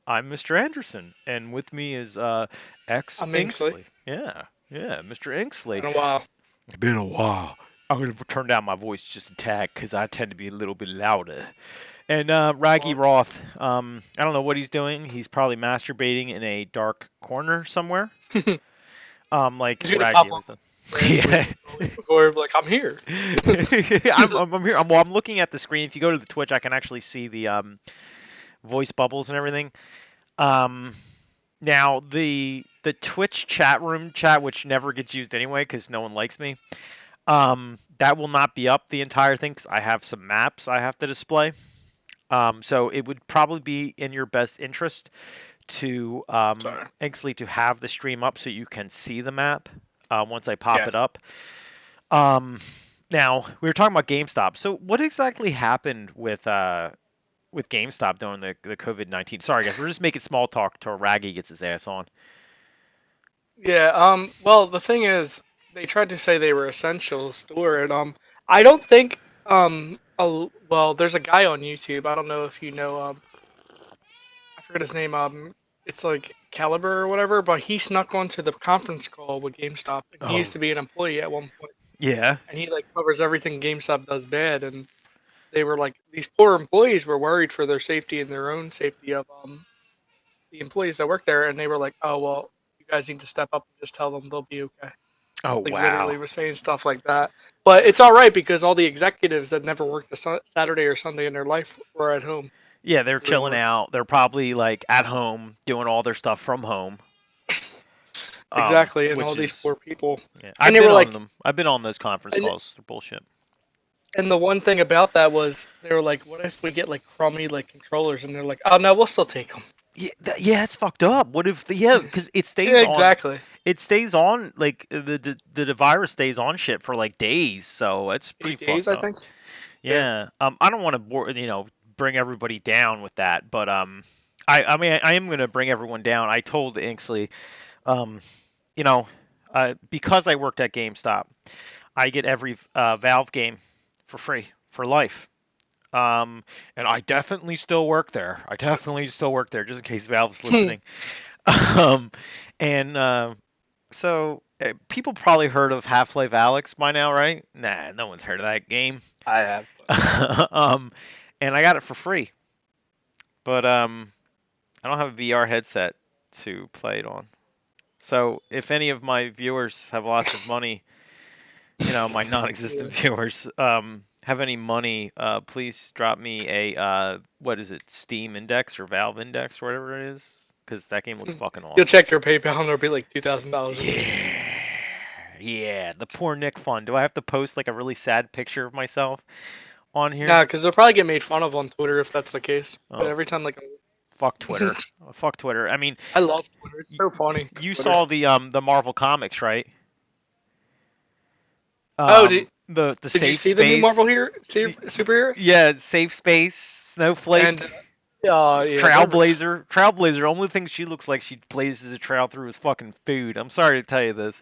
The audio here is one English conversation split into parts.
I'm Mr. Anderson, and with me is X I'm Xinksly. Inksley. Yeah, Mr. Inksley. Been a while. It's been a while. I'm gonna turn down my voice just a tad because I tend to be a little bit louder. And Well, Ragiroth, I don't know what he's doing. He's probably masturbating in a dark corner somewhere. he's Like gonna Raggy pop up always does. last week Yeah. before like I'm here. I'm here. I'm looking at the screen. If you go to the Twitch, I can actually see the voice bubbles and everything. Um, Now the Twitch chat room chat, which never gets used anyway because no one likes me. That will not be up the entire thing because I have some maps I have to display. So it would probably be in your best interest to Sorry. actually to have the stream up so you can see the map once I pop Yeah. it up. Um, Now we were talking about GameStop. So what exactly happened with GameStop during the COVID-19? Sorry guys, we're just making small talk till Raggy gets his ass on. Yeah. Well, the thing is, they tried to say they were essential store, and I don't think well, there's a guy on YouTube. I don't know if you know I forget his name. It's like Caliber or whatever, but he snuck onto the conference call with GameStop, and he used Oh, to be an employee at one point, yeah. and he like covers everything GameStop does bad, and they were like these poor employees were worried for their safety and their own safety of the employees that work there, and they were like, "Oh well, you guys need to step up and just tell them they'll be okay." Oh, Like literally, wow. was saying stuff like that. But it's all right because all the executives that never worked a Saturday or Sunday in their life were at home Yeah, they're doing chilling work. out. They're probably like at home doing all their stuff from home. Exactly, and all Which these is poor people, yeah. and I've they been were on like, them. I've been on those conference and calls. They're bullshit. and the one thing about that was they were like, "What if we get like crummy like controllers?" And they're like, "Oh no, we'll still take them." Yeah, yeah, it's fucked up. What if yeah, because it stays Yeah, on. exactly. It stays on like the virus stays on shit for like days, so it's pretty 8 days, fucked I up. think. Yeah. Yeah. I don't want to bring everybody down with that, but I mean I am gonna bring everyone down. I told Inksley, um, you know, because I worked at GameStop, I get every Valve game for free for life. And I definitely still work there. I definitely still work there, just in case Valve's listening. Um, and so people probably heard of Half-Life Alyx by now, right? Nah, no one's heard of that game. I have. um, and I got it for free, but I don't have a VR headset to play it on. So if any of my viewers have lots of money, my non-existent Yeah. viewers, have any money, please drop me a what is it, Steam Index or Valve Index or whatever it is, because that game looks fucking You'll awesome. check your PayPal and there'll be like $2,000 in there. Yeah, yeah, the poor Nick fund. Do I have to post like a really sad picture of myself on here? Nah, because they'll probably get made fun of on Twitter if that's the case. But Oh, every time, like, fuck Twitter. Fuck Twitter. I mean, I love Twitter. It's so funny. you Twitter. saw the Marvel comics, right? Oh, The did you safe see the new Marvel space. here superheroes? Yeah, safe space, And snowflake, yeah, they're trailblazer. Only thing she looks like she blazes a trail through is fucking food. I'm sorry to tell you this,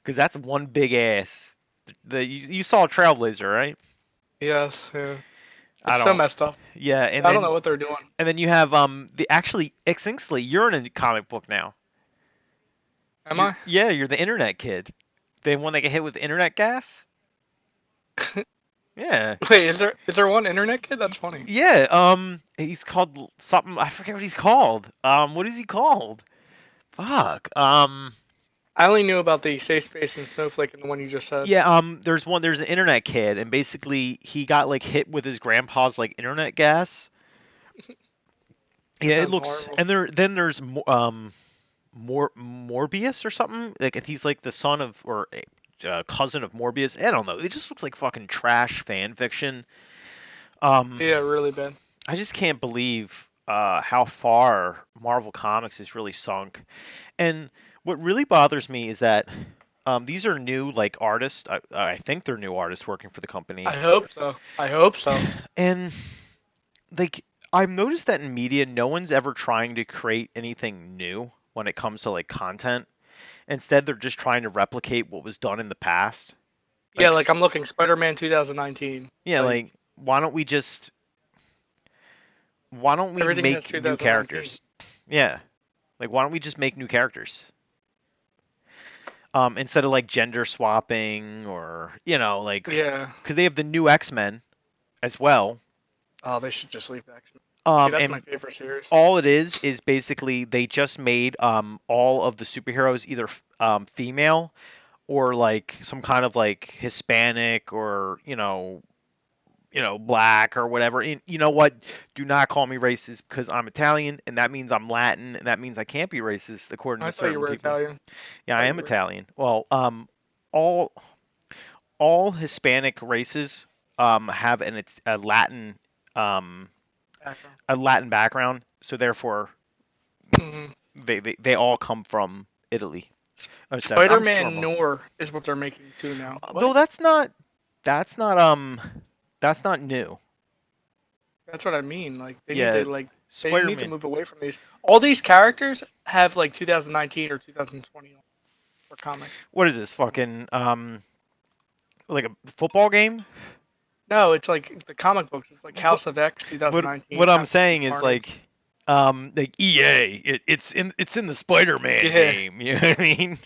because that's one big ass. You saw Trailblazer, right? yes, yeah. I It's so don't. messed up. Yeah, and I don't know then what they're doing. you have the actually Xinksly. You're in a comic book now. Am I? You're the internet kid. The one that get hit with internet gas. Yeah. Wait, is there one internet kid? That's funny. Yeah, he's called something. I forget what he's called. What is he called? Fuck. I only knew about the safe space and Snowflake and the one you just said. Yeah. There's an internet kid, and basically he got like hit with his grandpa's like internet gas. That Yeah, it sounds looks. horrible. And there's Morbius or something. Like he's like the son of or cousin of Morbius. I don't know. It just looks like fucking trash fan fiction. Um, Yeah, really bad. I just can't believe how far Marvel Comics has really sunk. And what really bothers me is that these are new like artists. I think they're new artists working for the I company. hope so. I hope so. And like I've noticed that in media, no one's ever trying to create anything new when it comes to like content. Instead, they're just trying to replicate what was done in the past. Yeah, Like, like I'm looking Spider-Man 2019. yeah, Like like why don't we everything has make new 2019. characters? Yeah. Like, why don't we just make new characters? Instead of like gender swapping or like, Yeah. because they have the new X-Men as well. Oh, they should just leave the X-Men. See, that's my And favorite series. all it is basically they just made all of the superheroes either female or like some kind of like Hispanic or black or whatever. And you know what? Do not call me racist because I'm Italian and that means I'm Latin and that means I can't be racist according I to thought you certain were people. Italian. Yeah, I I thought am you were. Italian. Well, all all Hispanic races have um Background. a Latin background, so therefore Mm-hmm. they all come from Italy. Oh, so I'm sure Spider-Man most. Noir is what they're making too now. Though What? that's not that's not new. That's what I mean. Like Yeah, they need to Spider-Man. move away from these. All these characters have like 2019 or 2020 for comics. What is this fucking like a football game? No, it's like the comic books. It's like What House of X what 2019 I'm has to be saying is Carnage. like EA, it's in the Spider-Man Yeah, game. You know what I mean?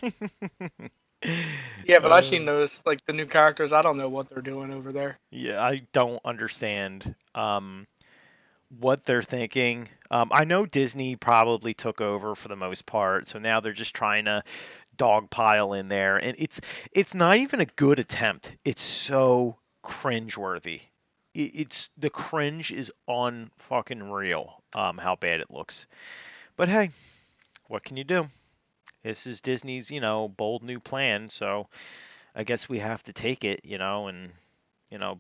yeah, but I've uh, seen those like the new characters. I don't know what they're doing over there. yeah, I don't understand what they're thinking. I know Disney probably took over for the most part, so now they're just trying to dogpile in there, and it's not even a good attempt. It's so cringeworthy. It's the cringe is on fucking real. How bad it looks. But hey, what can you do? This is Disney's, bold new plan, so I guess we have to take it, and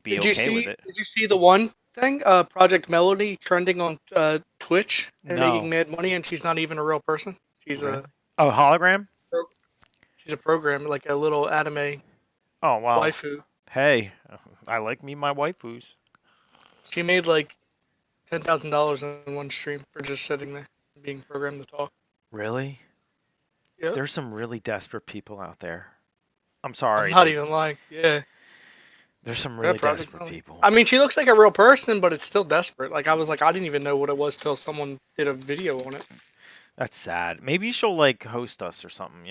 be okay with it. Did you see the one thing? Project Melody trending on Twitch and making No, mad money, and she's not even a real person. really? Oh, hologram? She's a program, like a little anime Oh, wow. waifu. Hey, I like me my waifus. She made like $10,000 in one stream for just sitting there and being programmed to talk. Really? Yep. There's some really desperate people out there. I'm I'm sorry, not dude. even lying. Yeah. There's some Yeah, really Project desperate Melody. people. I mean, she looks like a real person, but it's still desperate. Like I was like, I didn't even know what it was till someone did a video on it. That's sad. Maybe she'll like host us or something.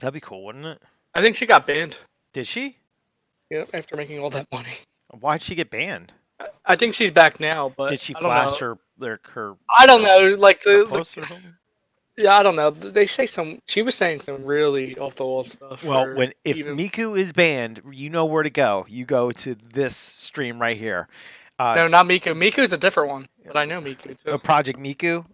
That'd be cool, wouldn't it? I think she got banned. Did she? Yeah, after making all that money. Why'd she get banned? I think she's back now, but Did she I don't flash know. her I don't know. Like her the posts or something? yeah, I don't know. They say some. She was saying some really off the wall stuff Well, for if even. Miku is banned, you know where to go. You go to this stream right here. No, It's not Miku. Miku's a different one, but I know Miku too. Project Miku.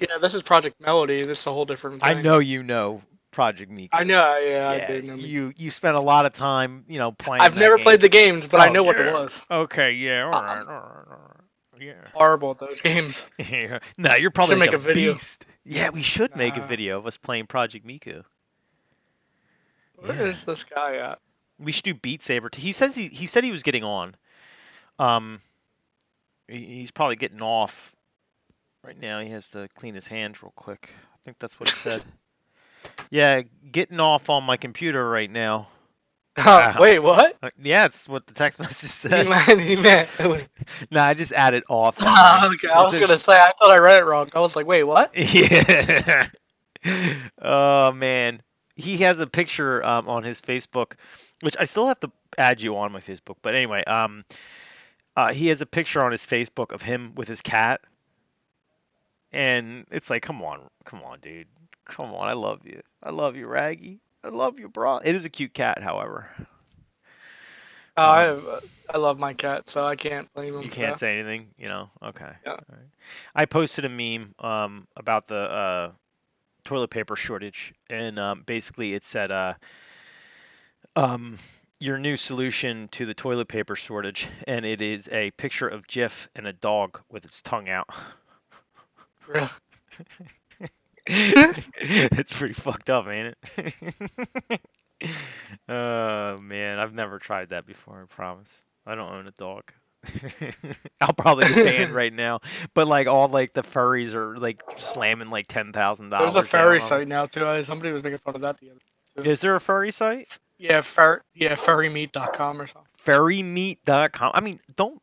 Yeah, this is Project Melody. This is a whole different I thing. know you know Project I Miku. know. Yeah, I Yeah, do know Miku. you spent a lot of time, playing I've that never played game. the games, but I Oh know what it yeah. was. Okay, yeah, all right, I'm all right, all right. Yeah. horrible at those games. Yeah. No, you're I probably should like make a a video. beast. Yeah, we should make a Nah. video of us playing Project Miku. Where Yeah. is this guy at? We should do Beat Saber. He said he was getting on. Um he's probably getting off right now. He has to clean his hands real quick. I think that's what he said. Yeah, getting off on my computer right now. Wait, what? Yeah, it's what the text message He said. meant, he meant. No, I just added off on there. Okay, I was gonna say I thought I read it wrong. I was like, wait, what? Yeah. Oh man, he has a picture on his Facebook, which I still have to add you on my Facebook. But anyway, he has a picture on his Facebook of him with his cat, and it's like, come on, dude, come on, I love you, Raggy, I love you, bro. It is a cute cat, however. Um, I love my cat, so I can't blame him you for can't that. say anything. Okay. Yeah. All right. I posted a meme about the toilet paper shortage, and basically it said um, your new solution to the toilet paper shortage, and it is a picture of Jif and a dog with its tongue out. Really? It's pretty fucked up, ain't it? Oh man, I've never tried that before. I promise. I don't own a dog. I'll probably get banned right now, but like all like the furries are like slamming like There's a $10,000 down furry on. site now too. Somebody was making fun of that the other day too. Is there a furry site? Yeah, furrymeat.com or something. Furrymeat.com. I mean, don't.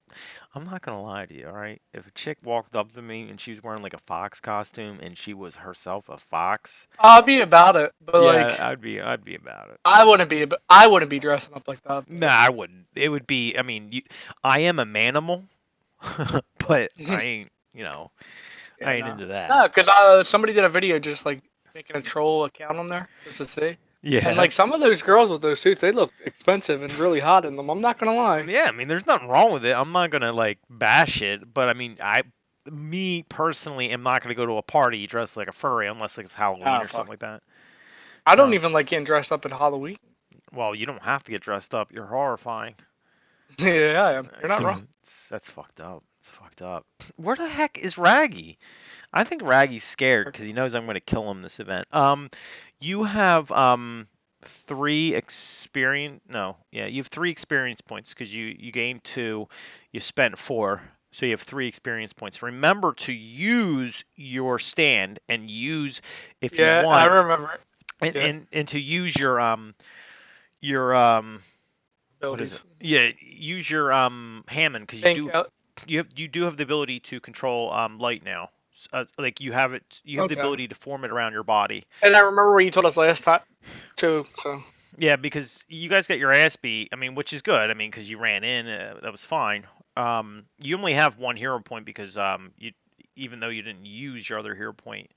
I'm not gonna lie to you, all right? If a chick walked up to me and she was wearing like a fox costume and she was herself a fox, I'll be about it, but yeah, like I'd be about it. I wouldn't be dressing up like that. Nah, I wouldn't. It would be. I mean, I am a manimal, but I ain't. I Yeah, ain't no, into that. no, because somebody did a video just like making a troll account on there just to see, and Yeah. like some of those girls with those suits, they looked expensive and really hot in them. I'm not gonna lie. Yeah, I mean, there's nothing wrong with it. I'm not gonna like bash it, but I mean, me personally, am not gonna go to a party dressed like a furry unless it's Halloween Ah, or something fuck. like that. I don't So, even like getting dressed up at Halloween. well, you don't have to get dressed up. You're horrifying. Yeah, I am. You're not wrong. That's fucked up. It's fucked up. Where the heck is Raggy? I think Raggy's scared because he knows I'm going to kill him this event. You have 3 experience. No, yeah, you have 3 experience points because you gained 2, you spent 4, so you have 3 experience points. Remember to use your stand and use if you Yeah, I want, remember. and Yeah, and to use your what is it? abilities. Yeah, use your Hammond because Think. you do have the ability to control light now. Like you have the Okay. ability to form it around your body. And I remember what you told us last time too. So Yeah, because you guys got your ass beat. I mean, which is good. I mean, because you ran in, that was fine. You only have 1 hero point because you even though you didn't use your other hero point,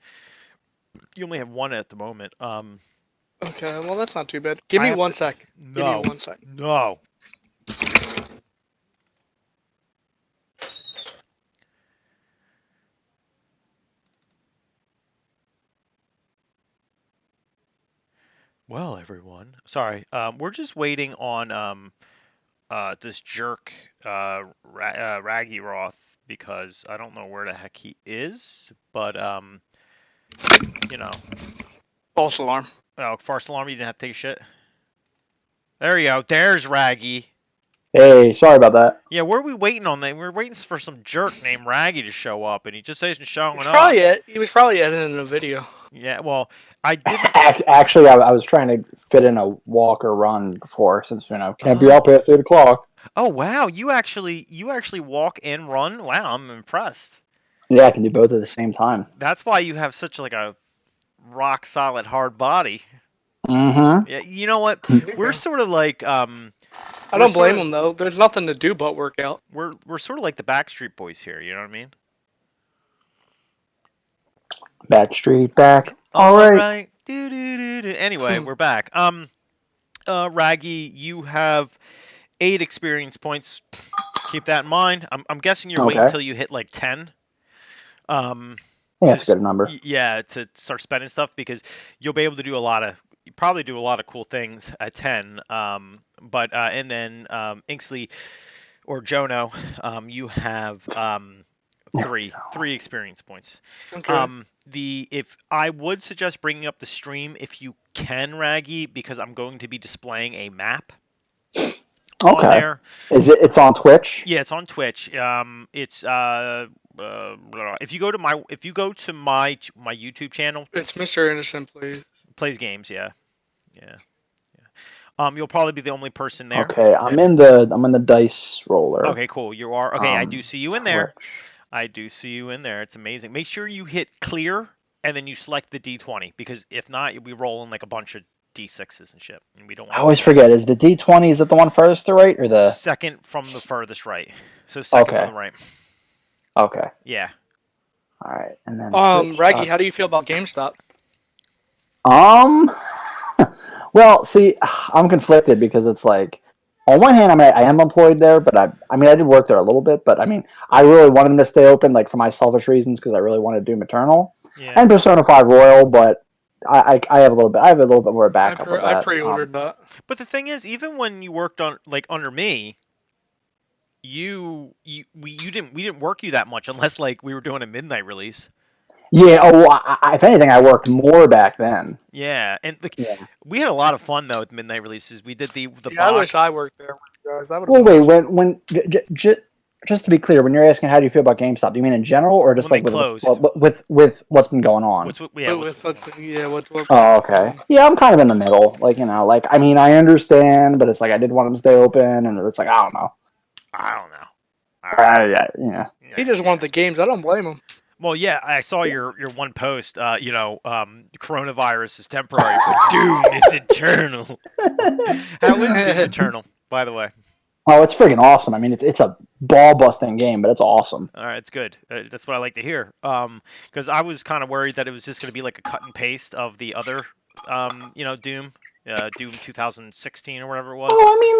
you only have 1 at the moment. okay, well that's not too bad. Give I me have one to. sec. Give me No, 1 sec. no. Well, everyone, sorry. We're just waiting on this jerk Ragiroth because I don't know where the heck he is, but you know, False alarm. oh, false alarm, you didn't have to take a shit. There you go. There's Raggy. Hey, sorry about that. Yeah, where are we waiting on that? We're waiting for some jerk named Raggy to show up, and he just isn't showing up. He was probably editing a video. Yeah, well, I didn't. Actually, I was trying to fit in a walk or run before, since can't be Oh, up past 8 o'clock. oh wow, you actually walk and run. Wow, I'm impressed. Yeah, I can do both at the same time. That's why you have such like a rock solid hard body. Mm-hmm. Yeah, you know what? We're Okay. sort of like I we're don't sort blame of him though. There's nothing to do but work out. we're sort of like the Backstreet Boys here. You know what I mean? Backstreet back. All All right. right. Do do do do. Anyway, we're back. Raggy, you have 8 experience points. Keep that in mind. I'm guessing you're waiting Okay. I until you hit like 10. Um, think that's a because good number. yeah, to start spending stuff because you'll be able to do a lot of you probably do a lot of cool things at 10. But and then Inksley or Jono, you have There we three experience points. Okay. The if I would suggest bringing up the stream if you can, Raggy, because I'm going to be displaying a map go. on Okay. there. It's on Twitch? Yeah, it's on Twitch. It's if you go to my YouTube channel, It's Mr. Innocent, please. plays games. Yeah, yeah. You'll probably be the only person there. Okay, I'm in the dice roller. Okay, cool. You are okay. I do see you in there. Twitch. I do see you in there. It's amazing. Make sure you hit clear and then you select the D20 because if not, you'll be rolling like a bunch of D6s and shit, and we don't I want to always do that. forget. Is the D20, is it the one furthest to right or the? Second from the furthest right. So second from Okay. the right. Okay. Yeah. All right, and then Twitch. Raggy, how do you feel about GameStop? Um. Well, see, I'm conflicted because it's like, on one hand, I am employed there, but I did work there a little bit, but I mean, I really wanted them to stay open, like for my selfish reasons, because I really wanted to do Maternal Yeah. and Persona 5 Royal, but I have a little bit more backup of I that. pre-ordered that. But the thing is, even when you worked on like under me, you didn't we didn't work you that much unless like we were doing a midnight release. Yeah. Oh, if anything, I worked more back then. Yeah, and like Yeah. we had a lot of fun though with midnight releases. We did the See, I wish box. I worked there with you guys. That would have Well, been wait. awesome. Just to be clear, when you're asking how do you feel about GameStop, do you mean in general or just When they like closed. with what's been going on? What's Oh, okay. Yeah, I'm kind of in the middle. Like, I mean, I understand, but it's like I did want them to stay open, and it's like I don't know. I don't know. Yeah. He just wanted the games. I don't blame him. Well, yeah, I saw your one post. Coronavirus is temporary, but Doom is eternal. How is Doom Eternal, by the way? Oh, it's freaking awesome. I mean, it's a ball busting game, but it's awesome. All right, it's good. That's what I like to hear. Because I was kind of worried that it was just going to be like a cut and paste of the other, Doom, Doom 2016 or whatever it was. Oh, I mean,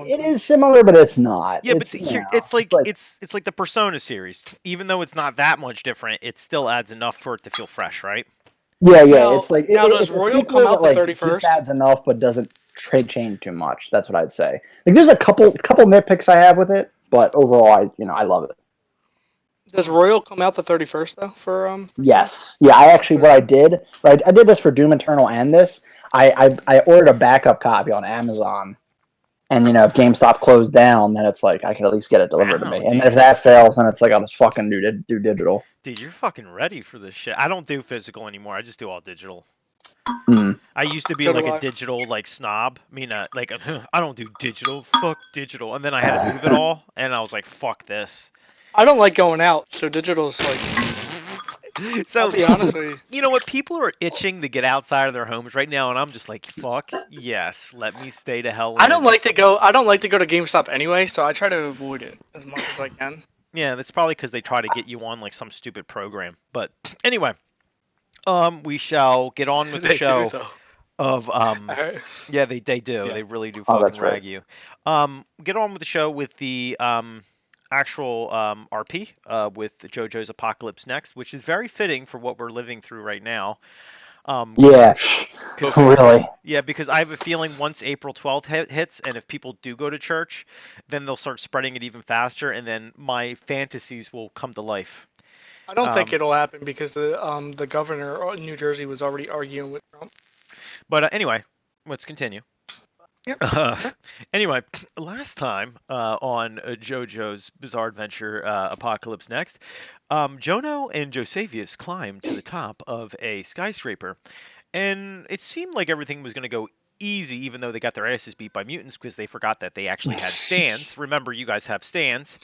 it is similar, but it's not. Yeah, it's but it's like the Persona series. Even though it's not that much different, it still adds enough for it to feel fresh, right? Yeah. Now, It's like now does it's a Royal sequel come out that the like just 31st? adds enough, but doesn't trade change too much. That's what I'd say. Like, there's a couple nitpicks I have with it, but overall, I love it. Does Royal come out the 31st though? For Yes, yeah. I actually what I did, right? I did this for Doom Eternal and this. I ordered a backup copy on Amazon. And if GameStop closed down, then it's like I can at least get it delivered to Wow, me. dude. And if that fails, then it's like I'll just fucking do digital. Dude, you're fucking ready for this shit. I don't do physical anymore. I just do all digital. Mm. I used to be So like do a I. digital snob. I mean, I don't do digital. Fuck digital. And then I had to move it all, and I was like, fuck this. I don't like going out, so digital's like. So I'll be honest with you. you know what? People are itching to get outside of their homes right now, and I'm just like, fuck yes, let me stay the hell in. I don't like to go. I don't like to go to GameStop anyway, so I try to avoid it as much as I can. Yeah, that's probably because they try to get you on like some stupid program. But anyway, we shall get on with the They show. do, though. Of Alright. Yeah, they do. Yeah. They really do Oh, fucking that's right. rag you. Get on with the show with the actual RP with Jojo's Apocalypse Next, which is very fitting for what we're living through right now. Yeah, really. Yeah, because I have a feeling once April 12th hits, and if people do go to church, then they'll start spreading it even faster, and then my fantasies will come to life. I don't think it'll happen because the governor of New Jersey was already arguing with Trump. But anyway, let's continue. Yep. Anyway, last time on JoJo's Bizarre Adventure Apocalypse Next, Jono and Josevius climbed to the top of a skyscraper, and it seemed like everything was going to go easy, even though they got their asses beat by mutants because they forgot that they actually had stands. Remember, you guys have stands.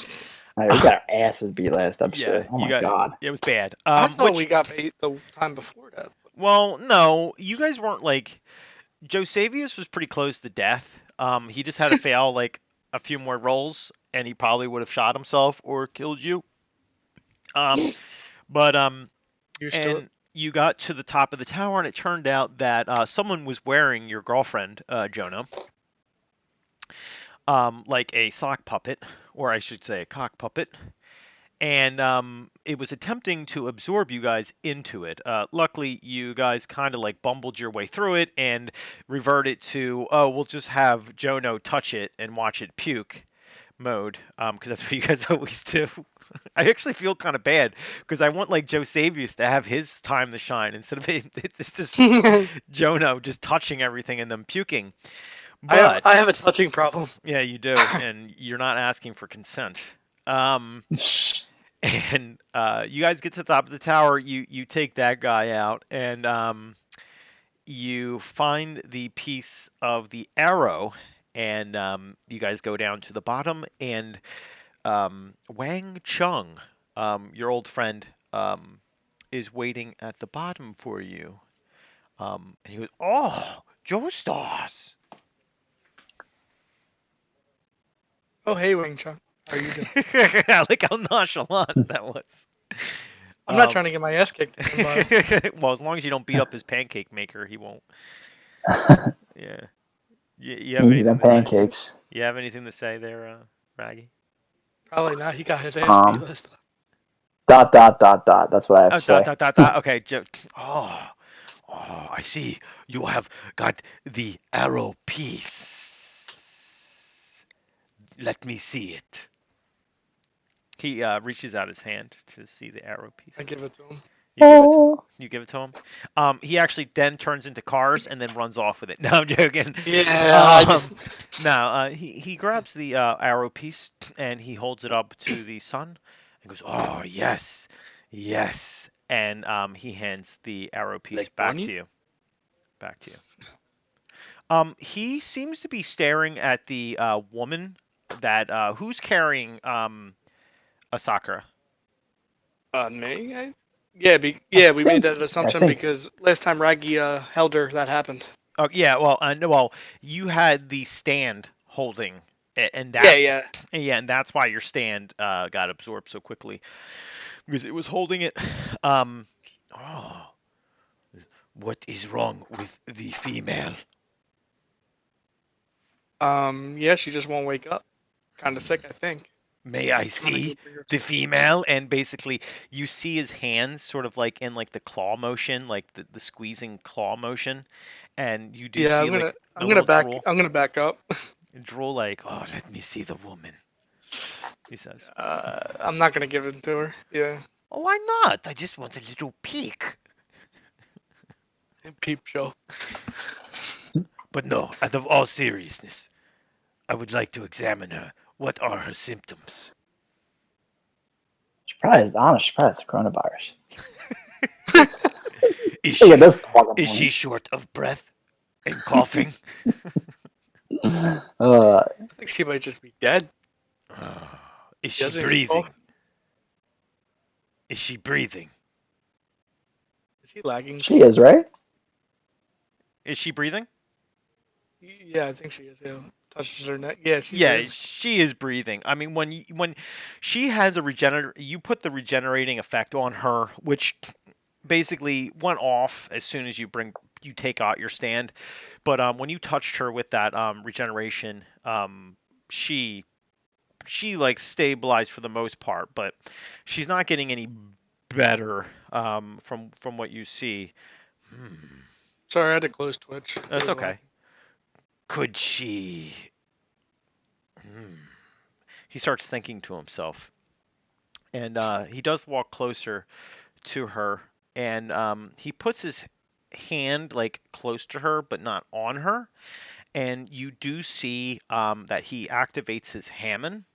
We got our asses beat last episode. Yeah, Oh my god. it was bad. I thought we got beat the time before that. Well, no, you guys weren't like. Josevius was pretty close to death. He just had to fail like a few more rolls, and he probably would have shot himself or killed you. You got to the top of the tower, and it turned out that someone was wearing your girlfriend, Jonah, like a sock puppet, or I should say a cock puppet. And it was attempting to absorb you guys into it. Luckily, you guys kind of like bumbled your way through it and reverted to, oh, we'll just have Jono touch it and watch it puke mode, because that's what you guys always do. I actually feel kind of bad because I want like Josevius to have his time to shine instead of it's just Jono just touching everything and then puking. But I have a touching problem. Yeah, you do, and you're not asking for consent. And you guys get to the top of the tower. You take that guy out, and you find the piece of the arrow, and you guys go down to the bottom. And Wang Chung, your old friend, is waiting at the bottom for you. And he goes, "Oh, Joestas." Oh, hey, Wing Chun. How are you doing? I like how nonchalant that was. I'm not trying to get my ass kicked. Well, as long as you don't beat up his pancake maker, he won't. Yeah. You have anything to pancakes. say? You have anything to say there, Raggy? Probably not. He got his ass beat last time. ... That's what I have to say. Okay. Oh, I see. You have got the arrow piece. Let me see it. He reaches out his hand to see the arrow piece. I give it to him. You give it to him. He actually then turns into cars and then runs off with it. No, I'm joking. Yeah. He grabs the arrow piece and he holds it up to the sun and goes, "Oh yes, yes," and he hands the arrow piece like back Barney? to you. He seems to be staring at the woman that who's carrying Asakura? Me? Yeah, I we made think. that I assumption think. because last time Raggy held her, that happened. Oh yeah, well, no, well, you had the stand holding, and Yeah, that's yeah. yeah, and that's why your stand got absorbed so quickly because it was holding it. Um, oh, what is wrong with the female? Yeah, she just won't wake up. Kind of sick, I think. May I Trying to go see bring her the to life. female? And basically, you see his hands sort of like in like the claw motion, like the squeezing claw motion, and you do Yeah, see like a I'm gonna little back, drool, I'm gonna back up. drool like, oh, let me see the woman, he says. I'm not gonna give it to her. Yeah, Oh, why not? I just want a little peek. peep show. But no, out of all seriousness, I would like to examine her. What are her symptoms? She probably is honest. She probably has the coronavirus. Is Look at she this fucking is she point. short of breath and coughing? I think she might just be dead. Is She she doesn't even breathing? cough. Is she breathing? Is he lagging she too? is, right? Is she breathing? Yeah, I think she is. Yeah, touches her neck. Yeah, she's Yeah, breathing. she is breathing. I mean, when she has a you put the regenerating effect on her, which basically went off as soon as you take out your stand. But when you touched her with that regeneration, she like stabilized for the most part, but she's not getting any better from what you see. Hmm, Sorry, I had to close Twitch. It that's was okay. lagging. Could she? Hmm. He starts thinking to himself, and he does walk closer to her, and he puts his hand like close to her, but not on her. And you do see that he activates his Hammond,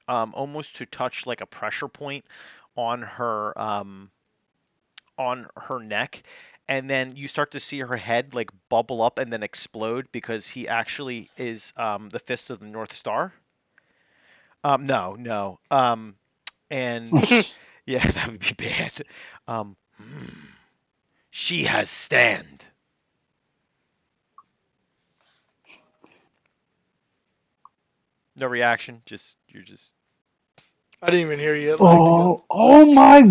almost to touch like a pressure point on her neck, and then you start to see her head like bubble up and then explode because he actually is the fist of the North Star. No, no. And yeah, that would be bad. She has stand. No reaction. You're just. I didn't even hear you. It lagged again. Oh my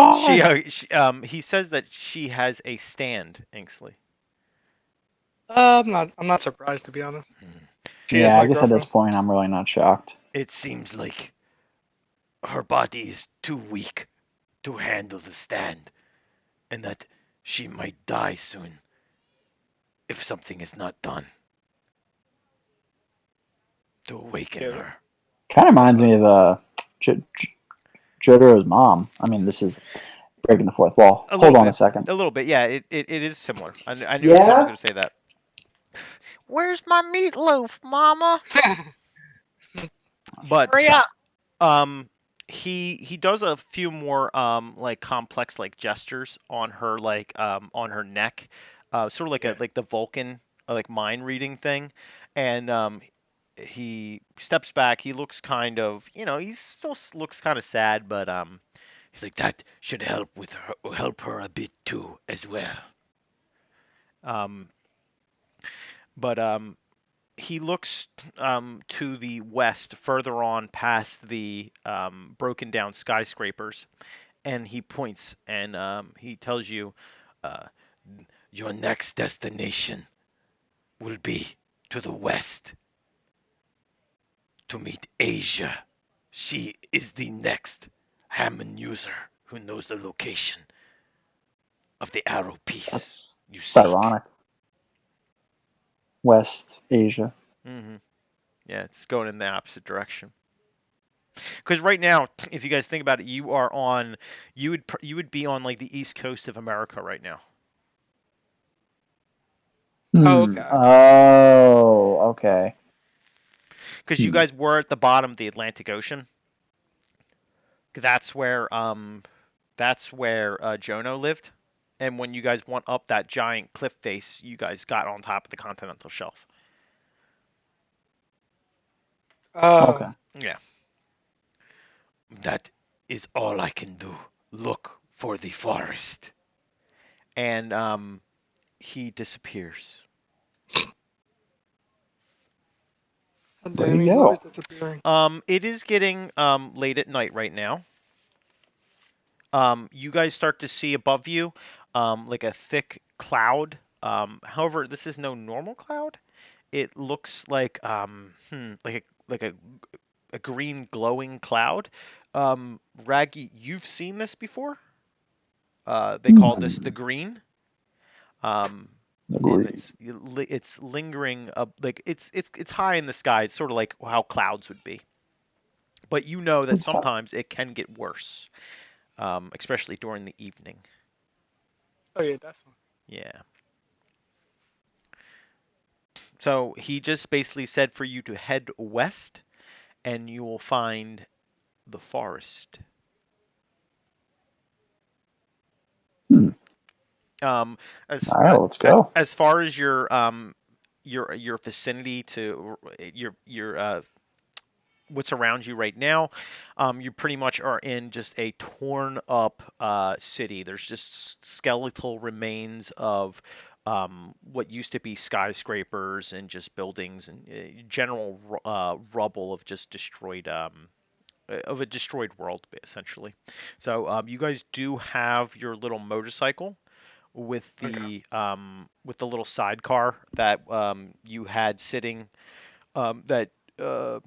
She, god! he says that she has a stand, Inksley. I'm not surprised to be honest. She is Yeah, I my guess at this girlfriend. point I'm really not shocked. It seems like her body is too weak to handle the stand, and that she might die soon if something is not done to awaken Yeah, her. Kind of that's reminds not. me of Jojo's mom. I mean, this is breaking the fourth wall. A Hold little on a bit. second. A little bit. Yeah, it is similar. I knew someone was Yeah? going to say that. Where's my meatloaf, Mama? But Hurry up! um, he does a few more like complex like gestures on her neck, sort of like a Yeah. like the Vulcan like mind reading thing, and he steps back. He looks kind of he still looks kind of sad, but he's like that should help her a bit too as well. Um, but he looks to the west, further on past the broken down skyscrapers, and he points and he tells you, uh, "Your next destination will be to the west to meet Asia. She is the next Hammond user who knows the location of the arrow piece you It's seek." ironic. West Asia. hmm Yeah, it's going in the opposite direction. Because right now, if you guys think about it, you would be on like the east coast of America right now. Oh, okay. Oh, okay. Because you Hmm. guys were at the bottom of the Atlantic Ocean. That's where Jono lived. And when you guys went up that giant cliff face, you guys got on top of the continental shelf. Okay. Yeah. That is all I can do. Look for the forest. And he disappears. God Where'd damn, he he's always go? disappearing. It is getting late at night right now. You guys start to see above you like a thick cloud. However, this is no normal cloud. It looks like a green glowing cloud. Raggy, you've seen this before. They call this Hmm. the green. Um, and Agreed. it's lingering up like it's high in the sky. It's sort of like how clouds would be. But you know that Okay. sometimes it can get worse, especially during the evening. Oh yeah, definitely. Yeah. So he just basically said for you to head west, and you will find the forest. Hmm. Um, as All right, let's go. as far as your vicinity to your what's around you right now, you pretty much are in just a torn up city. There's just skeletal remains of what used to be skyscrapers and just buildings and general rubble of just destroyed of a destroyed world essentially. So you guys do have your little motorcycle Okay. with the little sidecar that you had sitting that uh,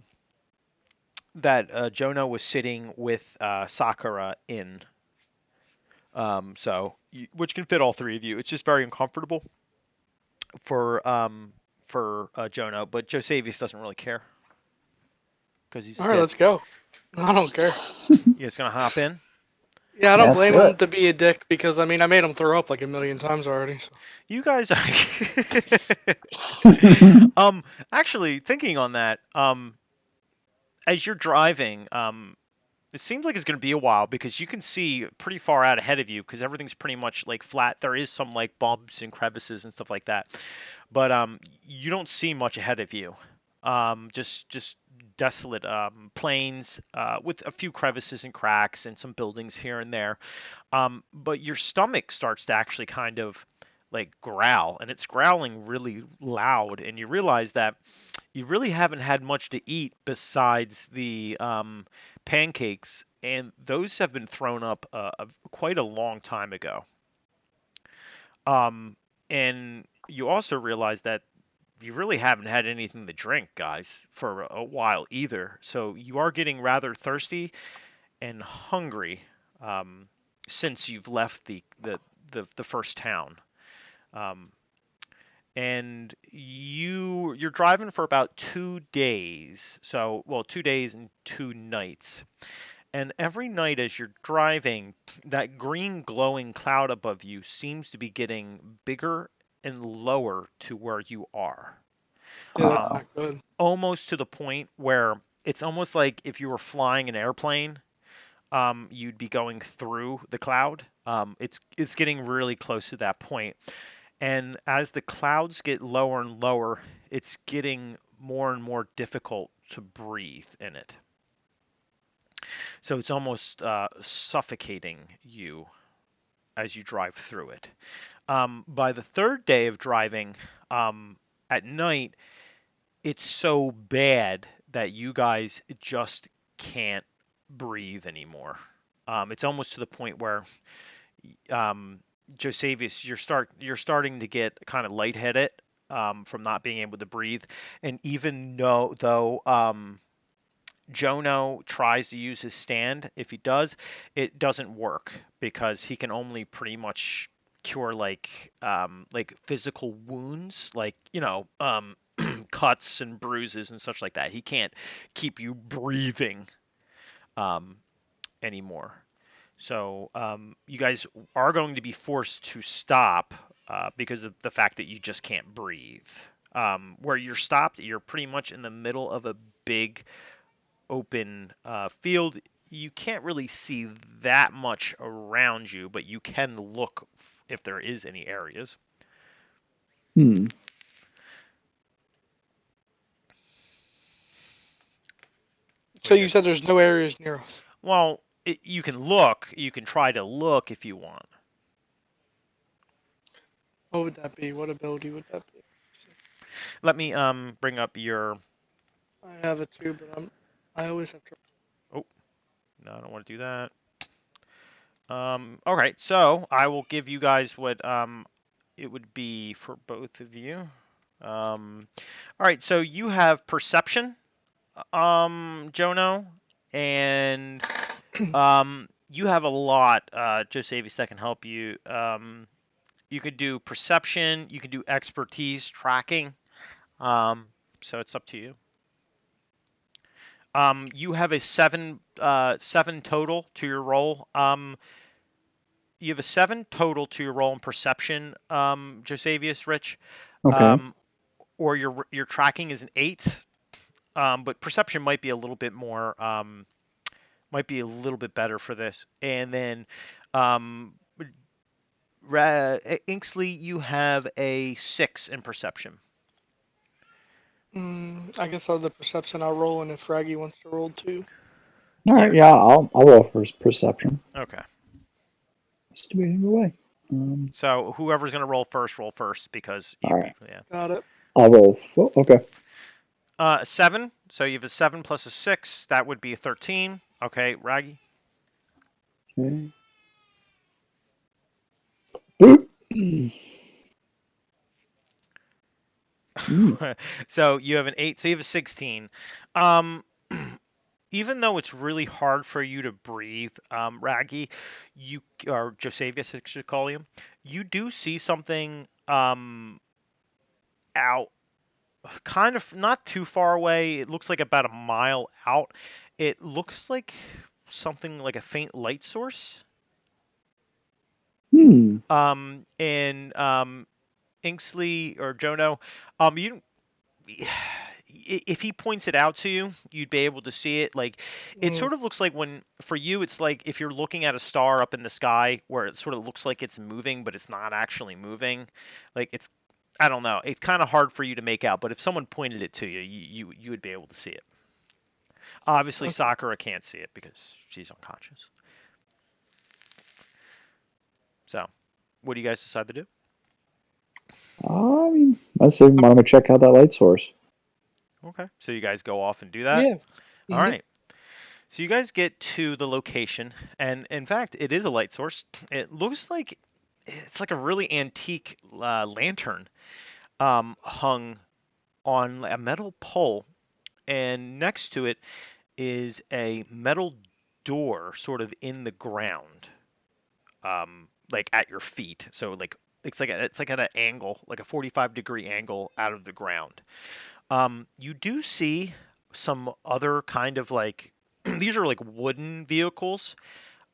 Jono was sitting with Sakura in. Which can fit all three of you. It's just very uncomfortable for Jono, but Josevius doesn't really care because he's a All right, dick. let's go. I don't care. You just gonna hop in? Yeah, I don't Yeah, let's blame do him it. to be a dick because I mean I made him throw up like a million times already. So. You guys, um, actually thinking on that, as you're driving, it seems like it's going to be a while because you can see pretty far out ahead of you because everything's pretty much like flat. There is some like bumps and crevices and stuff like that, but you don't see much ahead of you. Just desolate plains with a few crevices and cracks and some buildings here and there. But your stomach starts to actually kind of like growl, and it's growling really loud, and you realize that you really haven't had much to eat besides the pancakes, and those have been thrown up quite a long time ago. Um, and you also realize that you really haven't had anything to drink, guys, for a while either. So you are getting rather thirsty and hungry since you've left the first town. Um, and you're driving for about 2 days. So, well, 2 days and 2 nights. And every night as you're driving, that green glowing cloud above you seems to be getting bigger and lower to where you are. Yeah, that's Um, Uh-oh. not good. Almost to the point where it's almost like if you were flying an airplane, you'd be going through the cloud. It's getting really close to that point. And as the clouds get lower and lower, it's getting more and more difficult to breathe in it. So it's almost suffocating you as you drive through it. By the third day of driving at night, it's so bad that you guys just can't breathe anymore. It's almost to the point where um, Josevius, you're starting to get kind of lightheaded from not being able to breathe, and even though Jono tries to use his stand, if he does, it doesn't work because he can only pretty much cure like physical wounds, like cuts and bruises and such like that. He can't keep you breathing um, anymore. So you guys are going to be forced to stop because of the fact that you just can't breathe. Where you're stopped, you're pretty much in the middle of a big open field. You can't really see that much around you, but you can look if there is any areas. Hmm. So you said there's no areas near us. Well, you can look. You can try to look if you want. What would that be? What ability would that be? Let me bring up your. I have it too, but I always have trouble. Oh, no, I don't want to do that. All right, so I will give you guys what it would be for both of you. All right, so you have perception, Jono, and you have a lot, Josephus, that can help you. You could do perception, you could do expertise, tracking. So it's up to you. You have a seven total to your roll. You have a 7 total to your roll in perception, Josevius, Rich. Okay. Or your tracking is an 8. But perception might be a little bit more, might be a little bit better for this. And then, Xinksly, you have a 6 in perception. I guess I'll have the perception I'll roll, and if Raggy wants to roll too. All right. Yeah, I'll roll for perception. Okay. Let's do it either way. So whoever's gonna roll first because All right. yeah. Got it. I'll roll. Okay. 7. So you have a 7 plus a 6. That would be a 13. Okay, Raggy. Okay. Boop. So you have an 8. So you have a 16. Even though it's really hard for you to breathe, Raggy, you or Josevius, I should call him. You do see something out, kind of not too far away. It looks like about a mile out. It looks like something like a faint light source. And Xinksly or Jono, you if he points it out to you, you'd be able to see it. Like, it sort of looks like when, for you, it's like if you're looking at a star up in the sky where it sort of looks like it's moving, but it's not actually moving. Like, it's, I don't know. It's kind of hard for you to make out, but if someone pointed it to you, you would be able to see it. Obviously, Okay. Sakura can't see it because she's unconscious. So, what do you guys decide to do? I mean, I say, why don't we check out that light source? Okay. So you guys go off and do that? Yeah. All right. So you guys get to the location, and in fact, it is a light source. It looks like it's like a really antique lantern hung on a metal pole, and next to it is a metal door sort of in the ground, like at your feet. So like it's like at an angle, like a 45-degree angle out of the ground. You do see some other kind of like these are like wooden vehicles.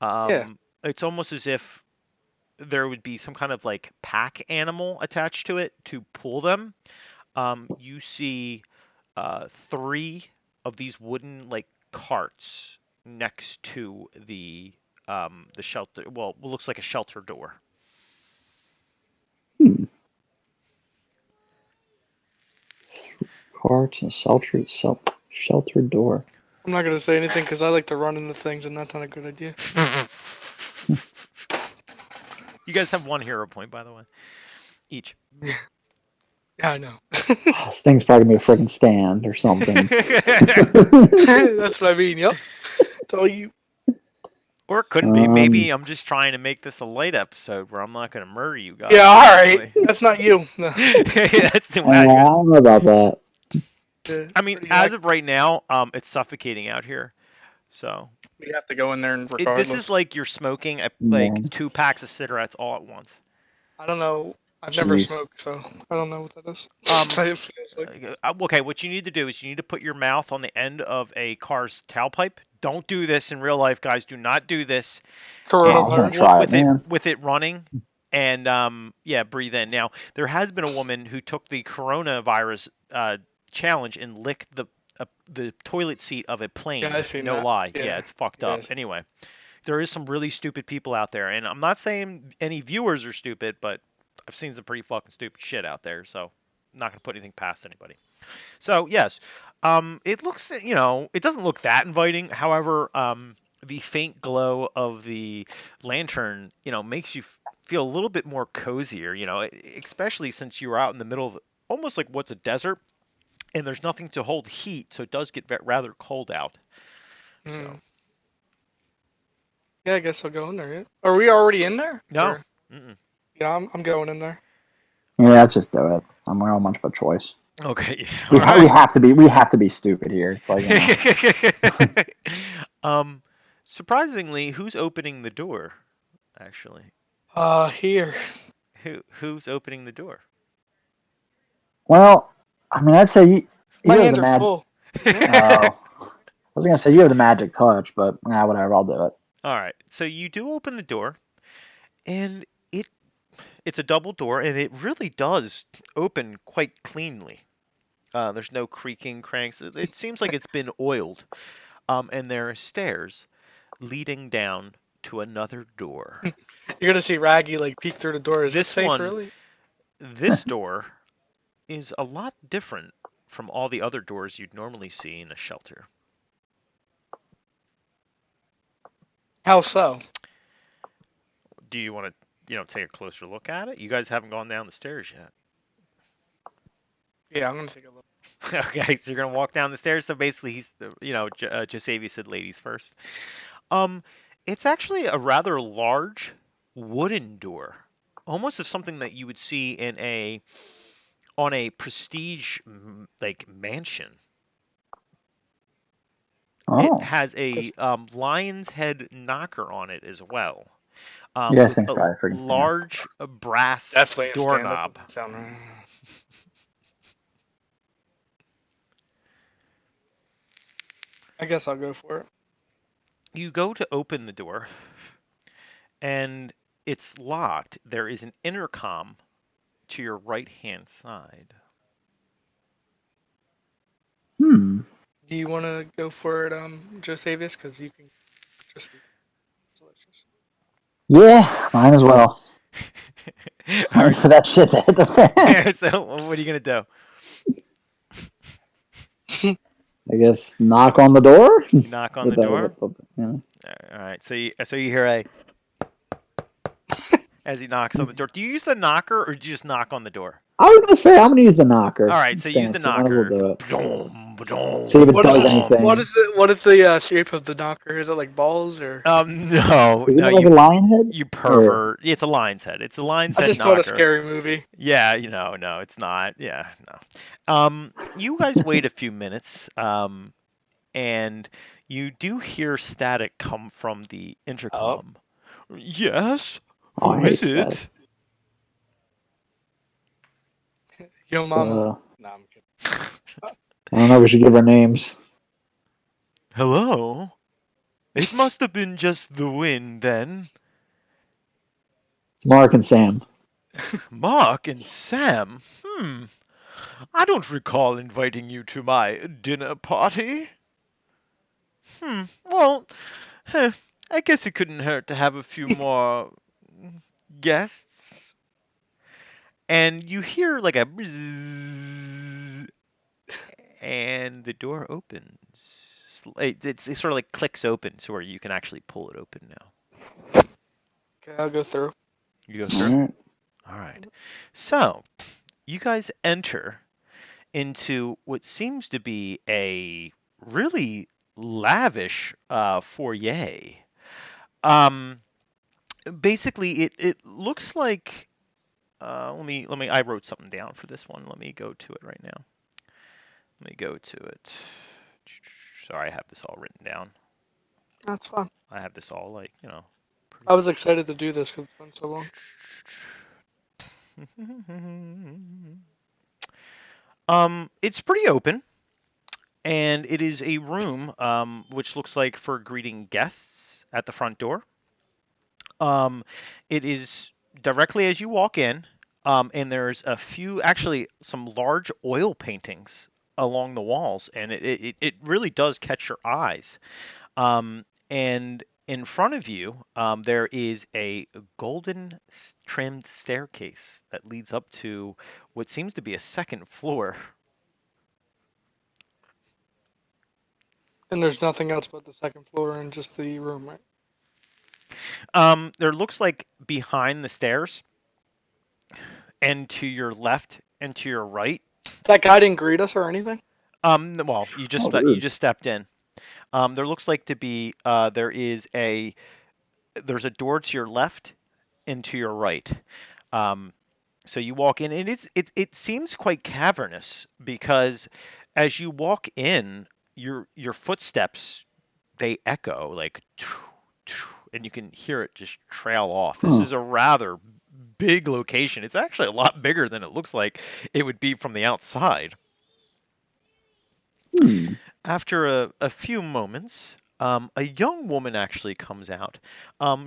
Yeah. It's almost as if there would be some kind of like pack animal attached to it to pull them. You see 3 of these wooden like carts next to the shelter. Well, it looks like a shelter door. Carts and shelter door. I'm not gonna say anything because I like to run into things, and that's not a good idea. You guys have 1 hero point, by the way, each. Yeah, I know. This thing's probably gonna be a freaking stand or something. That's what I mean. Yep. It's all you. Or it couldn't be. Maybe I'm just trying to make this a light episode where I'm not going to murder you guys. Yeah. All right. That's not you. No. That's the I don't know about that. I mean, as of right now, it's suffocating out here. So we have to go in there and regardless. this is like you're smoking Yeah. 2 packs of cigarettes all at once. I don't know. I've never smoked, so I don't know what that is. Okay, what you need to do is you need to put your mouth on the end of a car's tailpipe. Don't do this in real life, guys. Do not do this. Coronavirus. With it running, and yeah, breathe in. Now, there has been a woman who took the coronavirus challenge and licked the toilet seat of a plane. Yeah, I seen no that. lie. Yeah. It's fucked up. Anyway, there is some really stupid people out there, and I'm not saying any viewers are stupid, but I've seen some pretty fucking stupid shit out there, so I'm not gonna put anything past anybody. So yes, it looks, it doesn't look that inviting. However, the faint glow of the lantern, makes you feel a little bit more cozier. Especially since you were out in the middle of almost like what's a desert, and there's nothing to hold heat, so it does get rather cold out. So Hmm. Yeah, I guess I'll go in there. Yeah. Are we already in there? no. Or Mm-mm. yeah, I'm going in there. Yeah, let's just do it. I'm not much of a choice. Okay. We All ha- we right. have to be we have to be stupid here. It's like um, Surprisingly, who's opening the door? Actually, Here. who's opening the door? well, I mean, I'd say My you have the hands are magic. full. Yeah. Oh, I was gonna say you have the magic touch, but whatever. I'll do it. All right. So you do open the door, and it's a double door, and it really does open quite cleanly. There's no creaking cranks. It seems like it's been oiled. And there are stairs leading down to another door. You're gonna see Raggy like peek through the door. Is it This safe, one, really? this door is a lot different from all the other doors you'd normally see in a shelter. How so? Do you want to, take a closer look at it? You guys haven't gone down the stairs yet. Yeah, I'm gonna take a look. Okay, so you're gonna walk down the stairs. So basically, Josavi said ladies first. Um, it's actually a rather large wooden door, almost of something that you would see in on a prestige like mansion. It Oh, has a lion's head knocker on it as well, yeah, this with thing's a probably a freaking stand. large brass Definitely a stand. That doorknob. doesn't sound right. I guess I'll go for it. You go to open the door, and it's locked. There is an intercom to your right hand side. Hmm. Do you want to go for it, Josavius? Because you can just be delicious. Yeah, might as well. All Waiting right. for that shit to hit the fan. So what are you gonna do? I guess knock on the door You knock on the door. you know. All right. So you hear a as he knocks on the door. Do you use the knocker or do you just knock on the door? I was gonna say I'm gonna use the All knocker. right. So It's use the fancy. Might as well knocker. do it. Ba-dum, See if it What is does this? What anything. is it? What is the shape of the knocker? Is it like balls or? No, Is it no, like a lion head? you Or pervert. It's a lion's head. It's a lion's I head just thought a knocker. scary movie. Yeah, no, it's not. Yeah, no. You guys wait a few minutes, and you do hear static come from the Oh, intercom. Yes? oh, I Who hate is static. it? yo, mama. Uh, No, I'm kidding. I don't know. We should give our names. Hello? It must have been just the wind then. It's Mark and Sam. Mark and Sam? I don't recall inviting you to my dinner party. Well, heh, I guess it couldn't hurt to have a few more guests. And you hear like a bzzz, and the door opens. It sort of like clicks open so where you can actually pull it open now. Okay, I'll go through. You go All through? right. All right. So, you guys enter into what seems to be a really lavish foyer. Um, Basically, it looks like. Let me. I wrote something down for this one. Let me go to it right now. Let me go to it. Sorry, I have this all written down. That's fun. I have this all like I was excited to do this because it's been so long. It's pretty open, and it is a room which looks like for greeting guests at the front door. Um, it is directly as you walk in, and there's a few, actually, some large oil paintings along the walls, and it really does catch your eyes. And in front of you, there is a golden trimmed staircase that leads up to what seems to be a second floor. And there's nothing else but the second floor and just the room, right? There looks like behind the stairs and to your left and to your right. That guy didn't greet us or anything? Well, Oh, you rude. just stepped in. There looks like to be there's a door to your left and to your right. Um, so you walk in, and it seems quite cavernous because as you walk in, your footsteps they echo like, and you can hear it just trail off. This Huh. is a rather big location. It's actually a lot bigger than it looks like it would be from the outside. Hmm. After a few moments, a young woman actually comes out.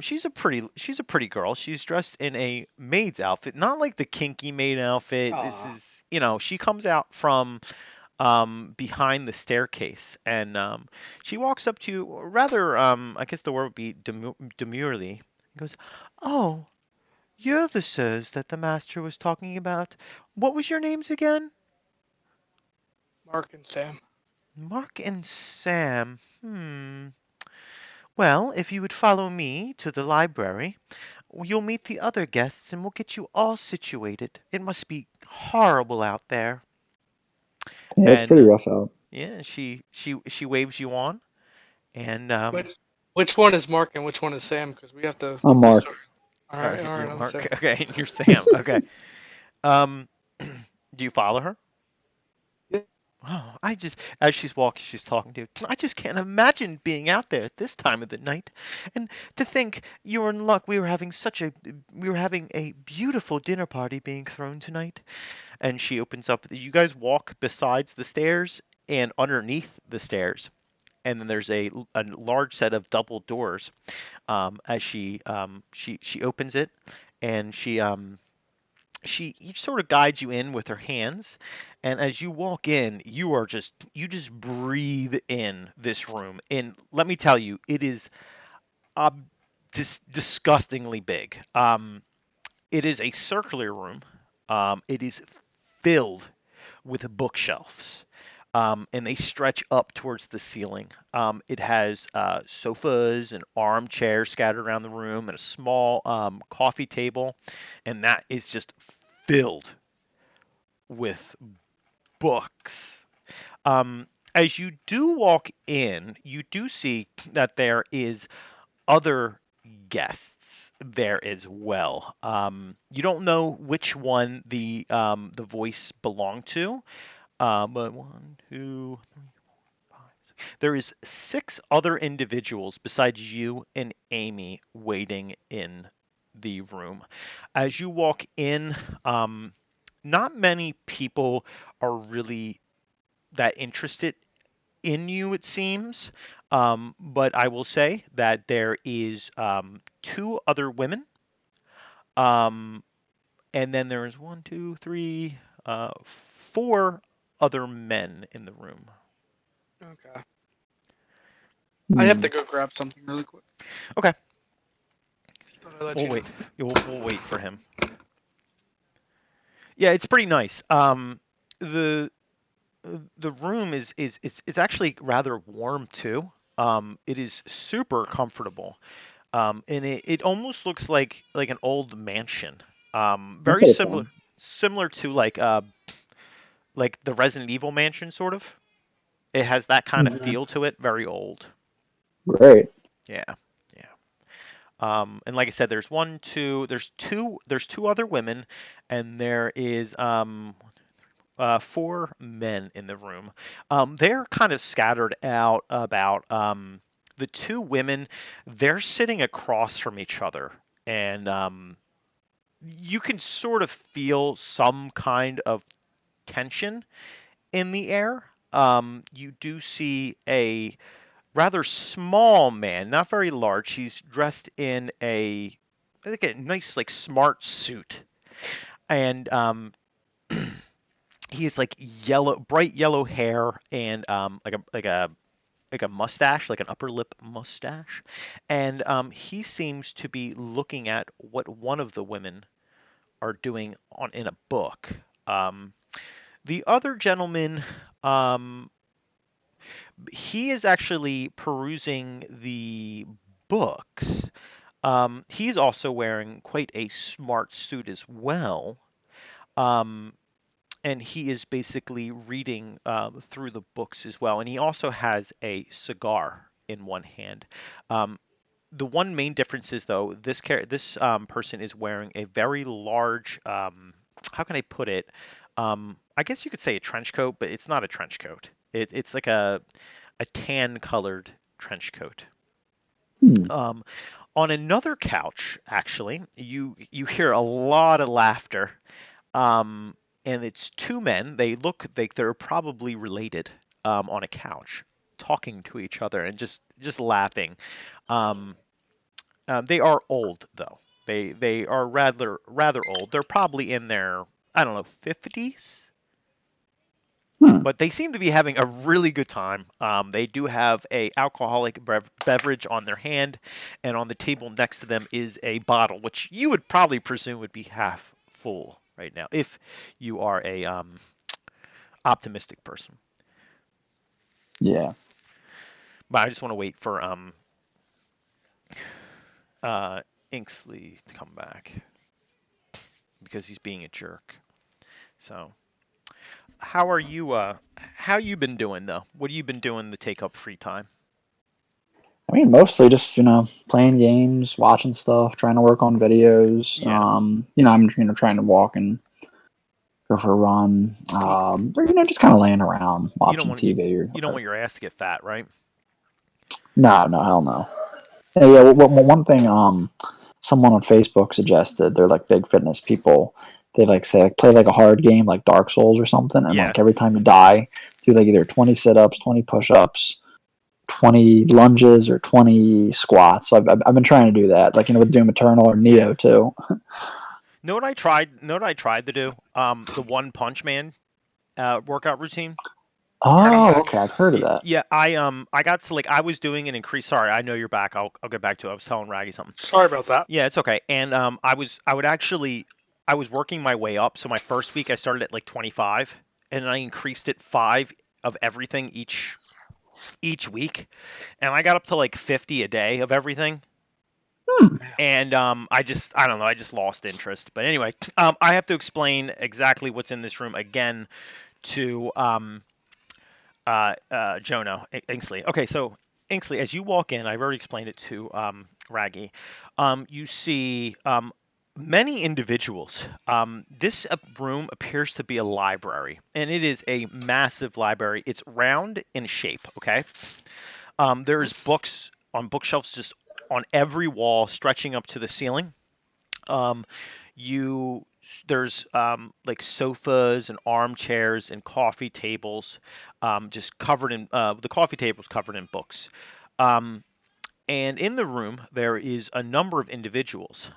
She's a pretty girl. She's dressed in a maid's outfit, not like the kinky maid outfit. This Aw. is, she comes out from behind the staircase, and she walks up to you rather, I guess the word would be demurely. He goes, "Oh, you're the sirs that the master was talking about. What was your names again?" Mark and Sam. Mark and Sam. Well, if you would follow me to the library, you'll meet the other guests and we'll get you all situated. It must be horrible out there. Yeah, it's And pretty rough out. yeah, she waves you on, and Which one is Mark and which one is Sam? Because we have to I'm put the Mark. story. all right, All right, you're I'm Sam. Mark. Okay, you're Sam. Okay. Um, do you follow her? Yeah. Oh, as she's walking, she's talking to you. I just can't imagine being out there at this time of the night. And to think you're in luck. We were having a beautiful dinner party being thrown tonight. And she opens up. You guys walk besides the stairs and underneath the stairs. And then there's a large set of double doors. As she opens it, and she each sort of guides you in with her hands, and as you walk in you just breathe in this room, and let me tell you it is uh, disgustingly big. It is a circular room. It is filled with bookshelves, and they stretch up towards the ceiling. It has sofas and armchairs scattered around the room, and a small coffee table, and that is just filled with books. As you do walk in, you do see that there is other guests there as well. You don't know which one the voice belonged to, but one, two, three, four, five, six. There is six other individuals besides you and Amy waiting in the room. As you walk in, not many people are really that interested in you, it seems. But I will say that there is two other women, um, and then there is one, two, three, four other men in the room. Okay. I have Hmm. to go grab something really quick. Okay, Just thought I'd let we'll you know. wait. We'll wait for him. Yeah, it's pretty nice. The the room is actually rather warm too. It is super comfortable. And it almost looks like an old mansion. That's Very what it similar sounds. similar to like the Resident Evil mansion sort of. It has that kind of Mhm. feel to it, very old. Great. Yeah. Yeah. And like I said, there's two other women, and there is four men in the room. They're kind of scattered out about the two women. They're sitting across from each other, and you can sort of feel some kind of tension in the air. You do see a rather small man, not very large. He's dressed in like a nice, like smart suit, and he has like bright yellow hair, and like a mustache, like an upper lip mustache, and he seems to be looking at what one of the women are doing on in a book. Um, the other gentleman, um, He is actually perusing the books. He's also wearing quite a smart suit as well. Um, and he is basically reading through the books as well. And he also has a cigar in one hand. Um, the one main difference is though this person is wearing a very large how can I put it? I guess you could say a trench coat, but it's not a trench coat. It's like a tan colored trench coat. Hmm. Um, on another couch, actually, you hear a lot of laughter. Um, and it's two men. They look like they're probably related on a couch, talking to each other and just laughing. Um, they are old though. They are rather old. They're probably in their I don't know 50s, Hmm. but they seem to be having a really good time. They do have a alcoholic beverage on their hand, and on the table next to them is a bottle, which you would probably presume would be half full right now if you are a optimistic person. Yeah. But I just want to wait for uh, Inksley to come back because he's being a jerk. So how you been doing though? What have you been doing to take up free time? I mean, mostly just playing games, watching stuff, trying to work on videos. Yeah. I'm trying to walk and go for a run. Y- Or just kind of laying around You don't watching want TV or you don't whatever. want your ass to get fat, right? No, no, hell no. Yeah, one thing someone on Facebook suggested, they're like big fitness people. They like say like play like a hard game like Dark Souls or something, and Yeah. like every time you die, do like either 20 sit-ups, 20 push-ups, 20 lunges, or 20 squats. So I've been trying to do that, like with Doom Eternal or Neo too. Know what I tried? Know what I tried to do? The One Punch Man workout routine. Alright, I'm Oh, back. okay, I've heard of that. Yeah, I got to like I was doing an increase. Sorry, I know you're back. I'll get back to it. I was telling Raggy something. Sorry about that. Yeah, it's okay. And I would actually I was working my way up. So my first week I started at like 25, and I increased it 5 of everything each week, and I got up to like 50 a day of everything. Hmm. And I don't know, I just lost interest. But anyway, I have to explain exactly what's in this room again to Jono Inksley. Okay, so Inksley, as you walk in, I've already explained it to Raggy. You see many individuals. This room appears to be a library, and it is a massive library. It's round in shape. Okay, there's books on bookshelves just on every wall, stretching up to the ceiling. Um, you there's like sofas and armchairs and coffee tables, just covered in the coffee tables covered in books. Um, and in the room there is a number of individuals.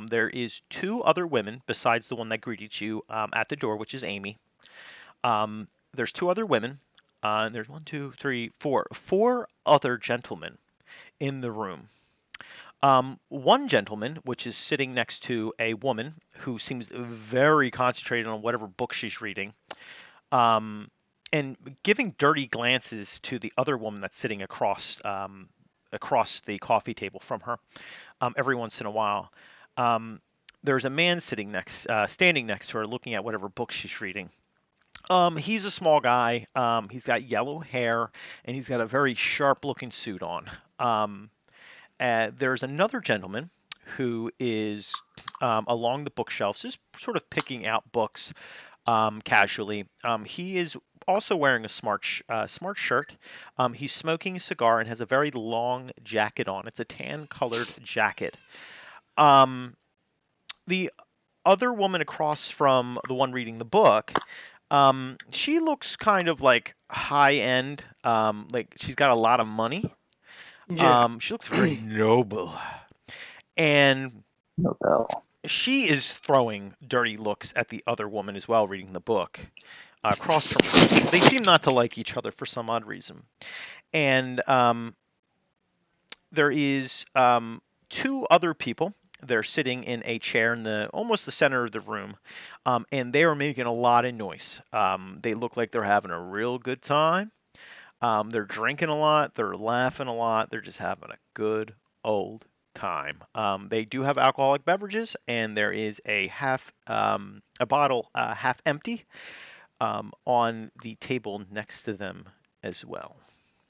There is two other women besides the one that greeted you at the door, which is Amy. There's two other women. And there's one, two, three, four other gentlemen in the room. One gentleman, which is sitting next to a woman who seems very concentrated on whatever book she's reading, um, and giving dirty glances to the other woman that's sitting across the coffee table from her every once in a while. Um, there's a man standing next to her, looking at whatever book she's reading. He's a small guy. He's got yellow hair, and he's got a very sharp-looking suit on. Um, there's another gentleman who is along the bookshelves, just sort of picking out books casually. He is also wearing a smart shirt. He's smoking a cigar and has a very long jacket on. It's a tan-colored jacket. Um, the other woman across from the one reading the book, she looks kind of like high end. Like she's got a lot of money. Yeah. She looks very noble. And No bell. she is throwing dirty looks at the other woman as well, reading the book across from her. They seem not to like each other for some odd reason. And there is two other people. They're sitting in a chair in the almost the center of the room, and they are making a lot of noise. They look like they're having a real good time. They're drinking a lot, they're laughing a lot, they're just having a good old time. They do have alcoholic beverages, and there is a bottle half empty on the table next to them as well.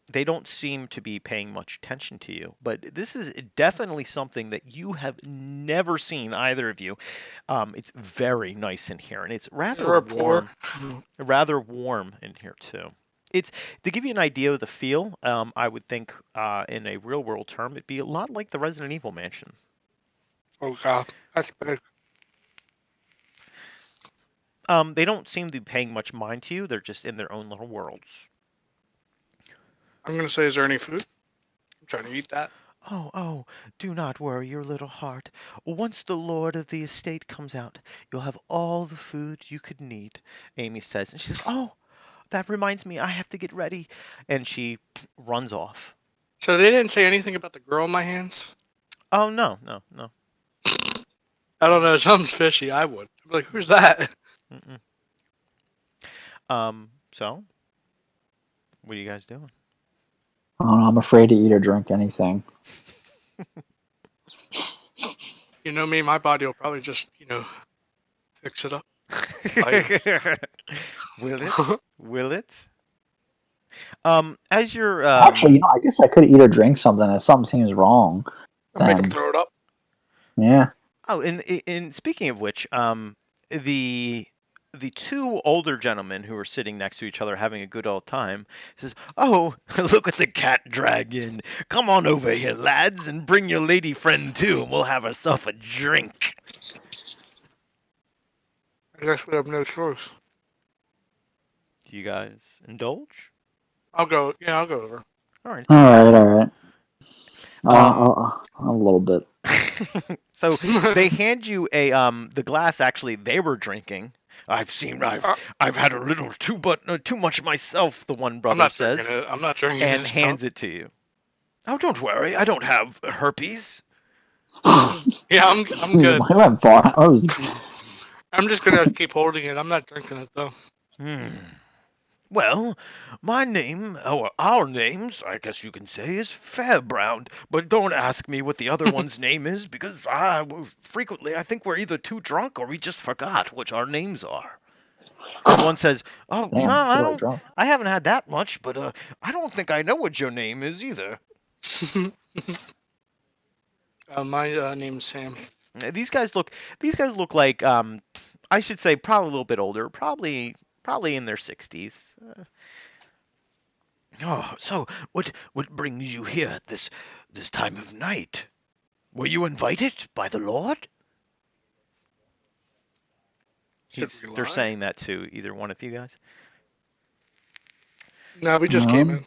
They don't seem to be paying much attention to you, but this is definitely something that you have never seen, either of you. It's very nice in here, and it's We're poor. rather warm in here too. It's to give you an idea of the feel. I would think in a real world term, it'd be a lot like the Resident Evil mansion. Oh god, that's big. They don't seem to be paying much mind to you. They're just in their own little worlds. I'm gonna say, is there any food? I'm trying to eat that. Oh, oh, do not worry your little heart. Once the lord of the estate comes out, you'll have all the food you could need, Amy says. And she says, oh, that reminds me, I have to get ready. And she runs off. So they didn't say anything about the girl in my hands? Oh, no, no, no. I don't know, something's fishy. I would. I'd be like, who's that? Mm-mm. So, what are you guys doing? I don't know, I'm afraid to eat or drink anything. You know me, my body will probably just, fix it up. Will it? Will it? As you're Actually, I guess I could eat or drink something if something seems wrong. I'll make him throw it up. Yeah. Oh, in speaking of which, the two older gentlemen who are sitting next to each other having a good old time says, "Oh, look at the cat dragon! Come on over here, lads, and bring your lady friend too, and we'll have ourselves a drink." I guess we have no choice. Do you guys indulge? I'll go over. All right. All right. A little bit. So they hand you the glass actually they were drinking. I've had a little too much myself, the one brother says. Drinking it. I'm not drinking it. And hands it to you. Oh, don't worry, I don't have herpes. Yeah, I'm good. I went far. I'm just gonna keep holding it. I'm not drinking it though. Well, my name, or our names, I guess you can say, is Fairbrand. But don't ask me what the other one's name is, because frequently I think we're either too drunk or we just forgot which our names are. And one says, "Oh, Damn, no, I haven't had that much, but I don't think I know what your name is either." My name's Sam. These guys look like I should say probably a little bit older, probably in their 60s. Oh, so what brings you here at this time of night? Were you invited by the Lord? They're saying that to either one of you guys. No, we just came in.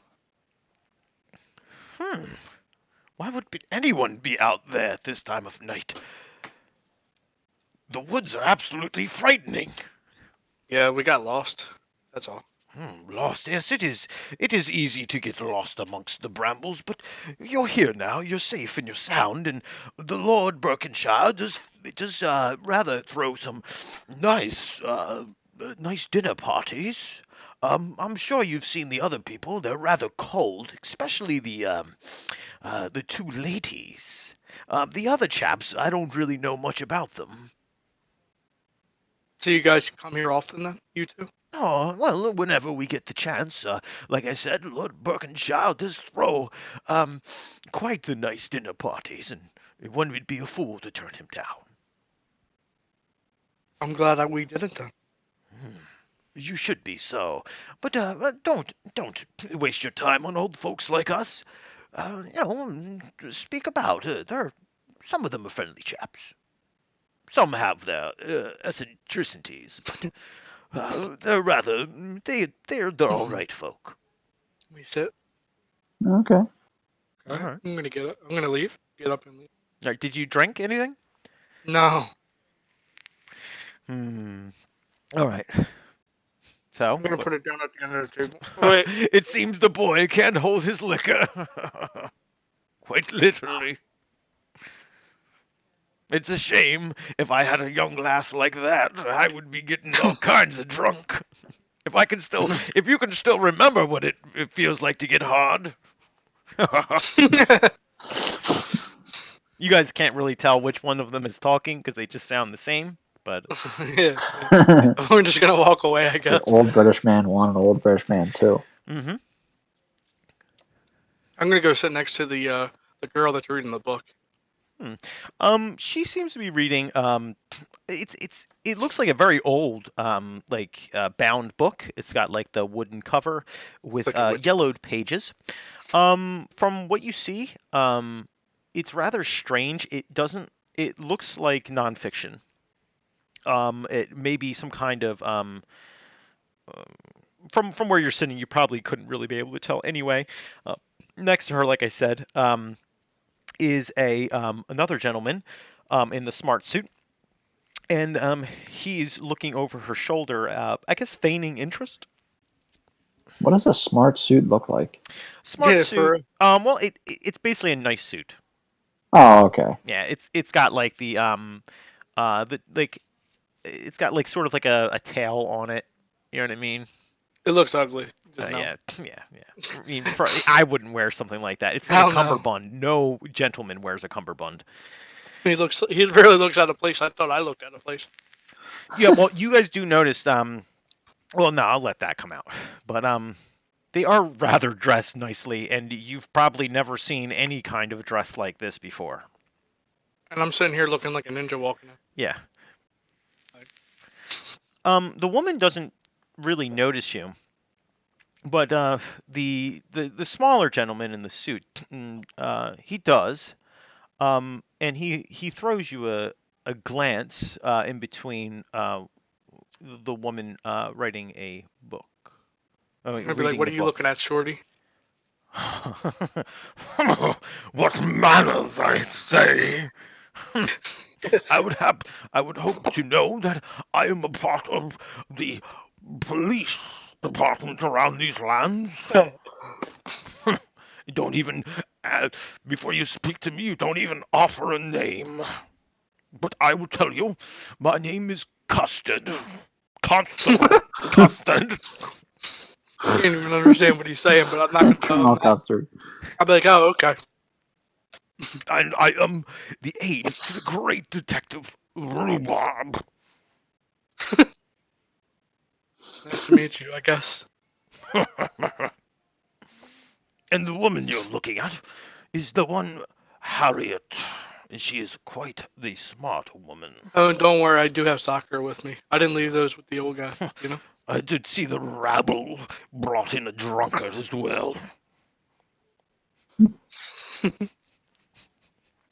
Why would anyone be out there at this time of night? The woods are absolutely frightening. Yeah, we got lost. That's all. Lost? Yes, it is. It is easy to get lost amongst the brambles, but you're here now. You're safe and you're sound, and the Lord Berkshire does rather throw some nice dinner parties. I'm sure you've seen the other people. They're rather cold, especially the two ladies. The other chaps, I don't really know much about them. So you guys come here often then, you two? Oh, well, whenever we get the chance. Like I said, Lord Berkshire does throw quite the nice dinner parties, and one would be a fool to turn him down. I'm glad that we didn't then. You should be so. But don't waste your time on old folks like us. Speak about it. Some of them are friendly chaps. Some have their eccentricities, but they're all right folk. Let me sit. Okay. All right. I'm gonna leave. Get up and leave. All right, did you drink anything? No. All right. So I'm gonna put it down at the end of the table. Wait. It seems the boy can't hold his liquor. Quite literally. It's a shame. If I had a young lass like that, I would be getting all kinds of drunk. if you can still remember what it feels like to get hard. You guys can't really tell which one of them is talking because they just sound the same. But yeah. We're just gonna walk away, I guess. Old British man 1 and Old British man 2. mm-hmm. I'm gonna go sit next to the girl that's reading the book. She seems to be reading. It looks like a very old bound book. It's got like the wooden cover with Like a witch yellowed pages. From what you see, it's rather strange. It looks like nonfiction. It may be some kind of from where you're sitting, you probably couldn't really be able to tell anyway. Next to her, like I said, is another gentleman in the smart suit, and he's looking over her shoulder, I guess feigning interest. What does a smart suit look like? Smart Yeah, suit. Well, it's basically a nice suit. Oh, okay. Yeah, it's got like it's got like sort of like a tail on it. You know what I mean? It looks ugly. Just now. Yeah. I mean, I wouldn't wear something like that. It's like Hell a no. cummerbund. No gentleman wears a cummerbund. He really looks out of place. I thought I looked out of place. Yeah, well, you guys do notice. Well, no, I'll let that come out. But they are rather dressed nicely, and you've probably never seen any kind of dress like this before. And I'm sitting here looking like a ninja walking in. Yeah. The woman doesn't really notice you, but the smaller gentleman in the suit, he does. And he throws you a glance in between the woman writing a book. I'm gonna be like, "What are you looking at, shorty?" What manners, I say! I would hope to know that I am a part of the police department around these lands. Don't even, before you speak to me, you don't even offer a name. But I will tell you, my name is Custard. Constable Custard. I can't even understand what he's saying, but I'm not gonna tell Colonel him. Custard. I'll be like, "Oh, okay." And I am the aide to the great detective Rhubarb. Nice to meet you, I guess. And the woman you're looking at is the one Harriet. And she is quite the smart woman. Oh, don't worry, I do have soccer with me. I didn't leave those with the old guy, you know? I did see the rabble brought in a drunkard as well.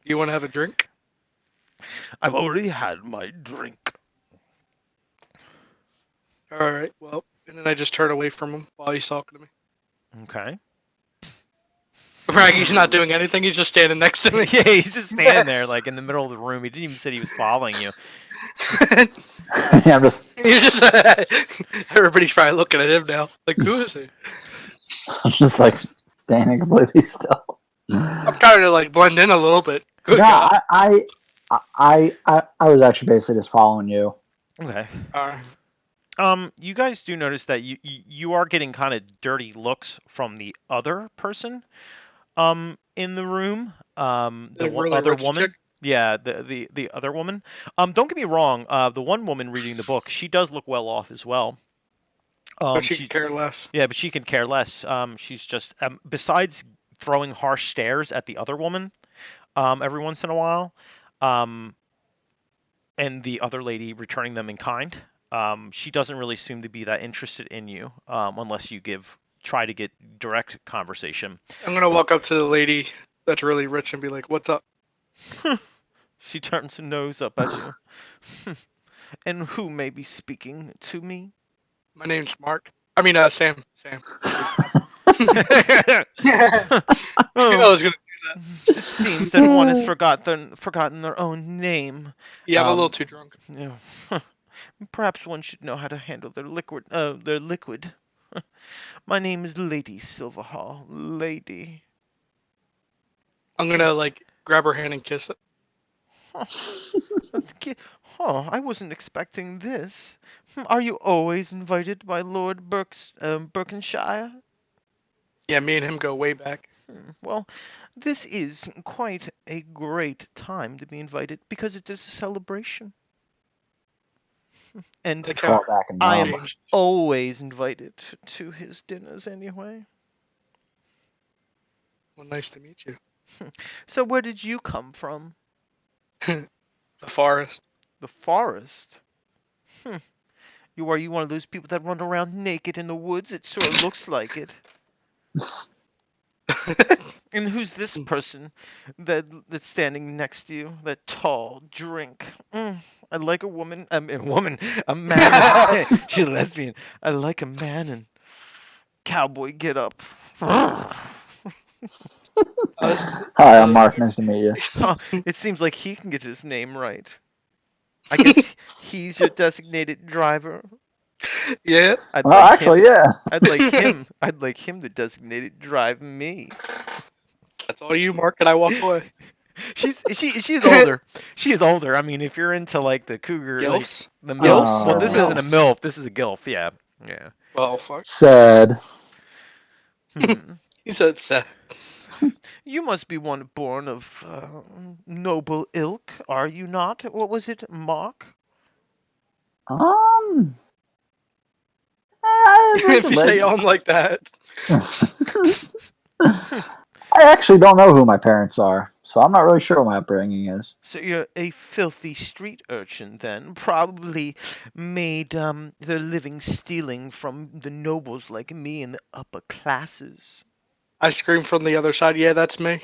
You want to have a drink? I've already had my drink. Alright, well, and then I just turn away from him while he's talking to me. Okay. Raggy's not doing anything, he's just standing next to me. Yeah, he's just standing there, like, in the middle of the room. He didn't even say he was following you. Yeah, I'm just You're just everybody's probably looking at him now. Like, who is he? I'm just like standing completely still. I'm kind of like blend in a little bit. Good No, God. I was actually basically just following you. Okay. Alright. You guys do notice that you are getting kind of dirty looks from the other person, in the room. The really other rich woman. chick? Yeah, the other woman. Don't get me wrong. The one woman reading the book, she does look well off as well. But she could care less. Yeah, but she can care less. She's just besides throwing harsh stares at the other woman, every once in a while, and the other lady returning them in kind. She doesn't really seem to be that interested in you, unless you try to get direct conversation. I'm gonna walk up to the lady that's really rich and be like, "What's up?" She turns her nose up at you. And who may be speaking to me? My name's Mark. I mean, Sam. Sam. I I was gonna do that. It seems that one has forgotten their own name. Yeah, I'm a little too drunk. Yeah. Perhaps one should know how to handle their liquid. My name is Lady Silverhall. Lady. I'm gonna like grab her hand and kiss it. Huh, I wasn't expecting this. Are you always invited by Lord Berkshire? Yeah, me and him go way back. Well, this is quite a great time to be invited because it is a celebration. And Like Fall how back and I numb. am changed. always invited to his dinners anyway. Well, nice to meet you. So where did you come from? The forest. The forest? You are you one of those people that run around naked in the woods? It sort of looks like it. And who's this person that's standing next to you? That tall drink. I like a woman. A man. She's a lesbian. I like a man and cowboy get up. Hi, I'm Mark. Nice to meet you. It seems like he can get his name right. I guess he's your designated driver. Yeah. I'd Well, like him. actually, yeah. I'd like him. I'd like him to designate drive me. That's all you, Mark, and I walk away. She's older. She is older. I mean, if you're into like the cougar, like Gilfs? the Gilfs MILF. Well, or this Oh. isn't a MILFs? MILF. This is a GILF. Yeah. Yeah. Well, fuck. Sad. He said sad. You must be one born of noble ilk, are you not? What was it, Mark? Um. If you say like that. I actually don't know who my parents are, so I'm not really sure what my upbringing is. So you're a filthy street urchin, then, probably made their living stealing from the nobles like me in the upper classes. I scream from the other side, yeah, that's me.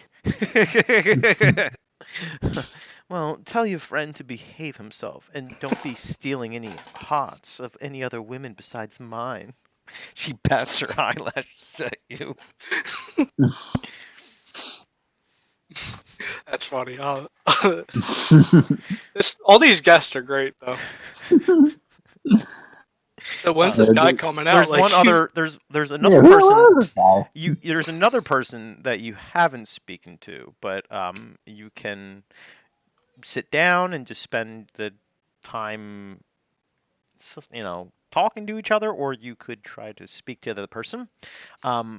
Well, tell your friend to behave himself and don't be stealing any hearts of any other women besides mine. She bats her eyelashes at you. That's funny. All these guests are great, though. So when's this guy coming out? There's Like, one other. There's Yeah, another who person. is this guy? There's another person that you haven't spoken to, but you can sit down and just spend the time, talking to each other, or you could try to speak to the other person.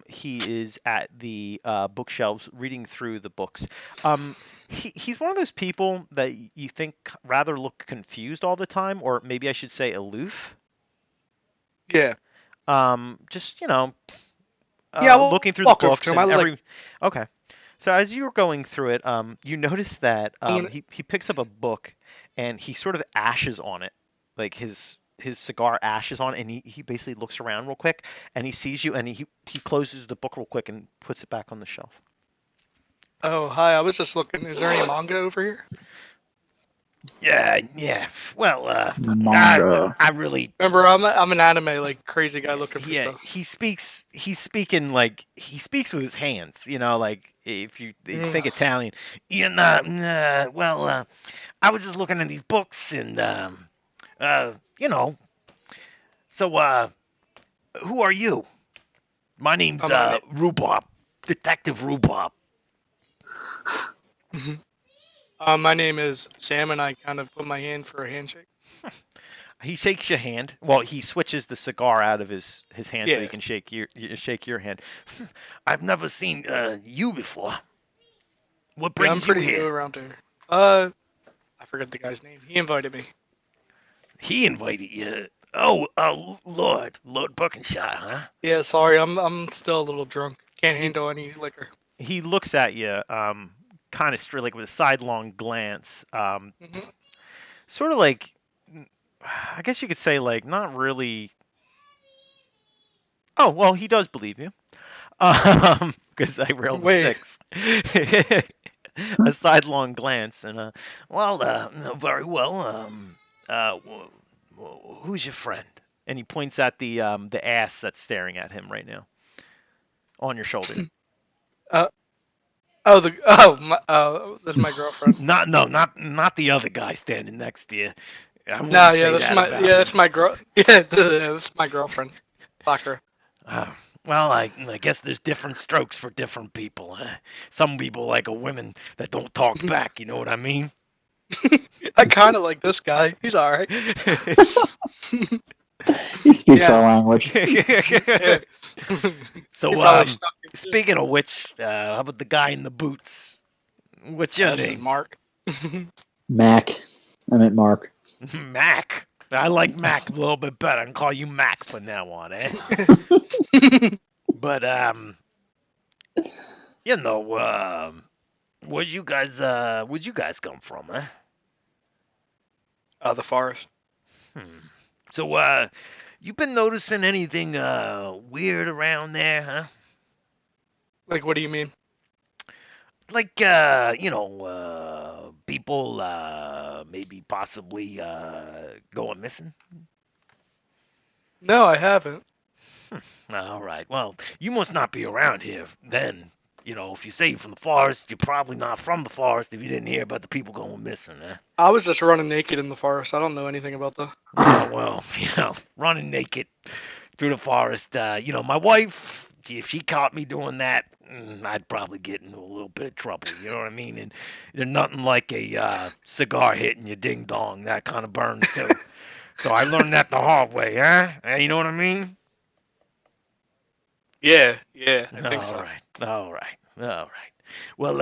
He is at the bookshelves reading through the books. He's one of those people that you think rather look confused all the time, or maybe I should say aloof. yeah. Just I'll looking through the walk over books to him. and okay. So as you were going through it, you notice that gonna- he picks up a book and he sort of ashes on it, like his cigar ashes on it, and he basically looks around real quick and he sees you and he closes the book real quick and puts it back on the shelf. Oh, hi. I was just looking. Is there any manga over here? Yeah. Well, Manga. I really. Remember, I'm an anime like crazy guy looking for Yeah, stuff. he speaks with his hands, like if you think Italian. Well, I was just looking at these books and so who are you? My name's Rhubarb, Detective Rhubarb. My name is Sam, and I kind of put my hand for a handshake. He shakes your hand. Well, he switches the cigar out of his hand so Yeah. he can shake your hand. I've never seen you before. What Yeah, I'm brings you pretty new here? around here. I forget the guy's name. He invited me. He invited you. Oh, Lord Berkshire, huh? Yeah, sorry, I'm still a little drunk. Can't handle any liquor. He looks at you, kind of straight, like with a sidelong glance, sort of like, I guess you could say, like, not really. Oh, well, he does believe you, because I rolled a Wait. 6. A sidelong glance, and very well. Who's your friend? And he points at the ass that's staring at him right now, on your shoulder. That's my girlfriend. Not the other guy standing next to you. I wouldn't No, say yeah, that that's about my him. girl. Yeah, that's my girlfriend. Sakura. Well, I guess there's different strokes for different people. Some people like a woman that don't talk back. You know what I mean? I kind of like this guy. He's all right. He speaks Yeah. our language. Yeah. So, He probably stuck it too. speaking of which, how about the guy in the boots? What's your This is name? Mark. Mac. I meant Mark. Mac. I like Mac a little bit better. I can call you Mac from now on, eh? But you know, where'd you guys come from, eh? The forest. So, you been noticing anything weird around there, huh? Like, what do you mean? Like, people maybe possibly going missing. No, I haven't. All right. Well, you must not be around here then. If you say you're from the forest, you're probably not from the forest if you didn't hear about the people going missing, eh? I was just running naked in the forest. I don't know anything about the. Oh, well, running naked through the forest. My wife, if she caught me doing that, I'd probably get into a little bit of trouble. You know what I mean? And there's nothing like a cigar hitting your ding dong. That kind of burns too. So I learned that the hard way, huh? You know what I mean? Yeah, I think All so. right. All right. All right. Well,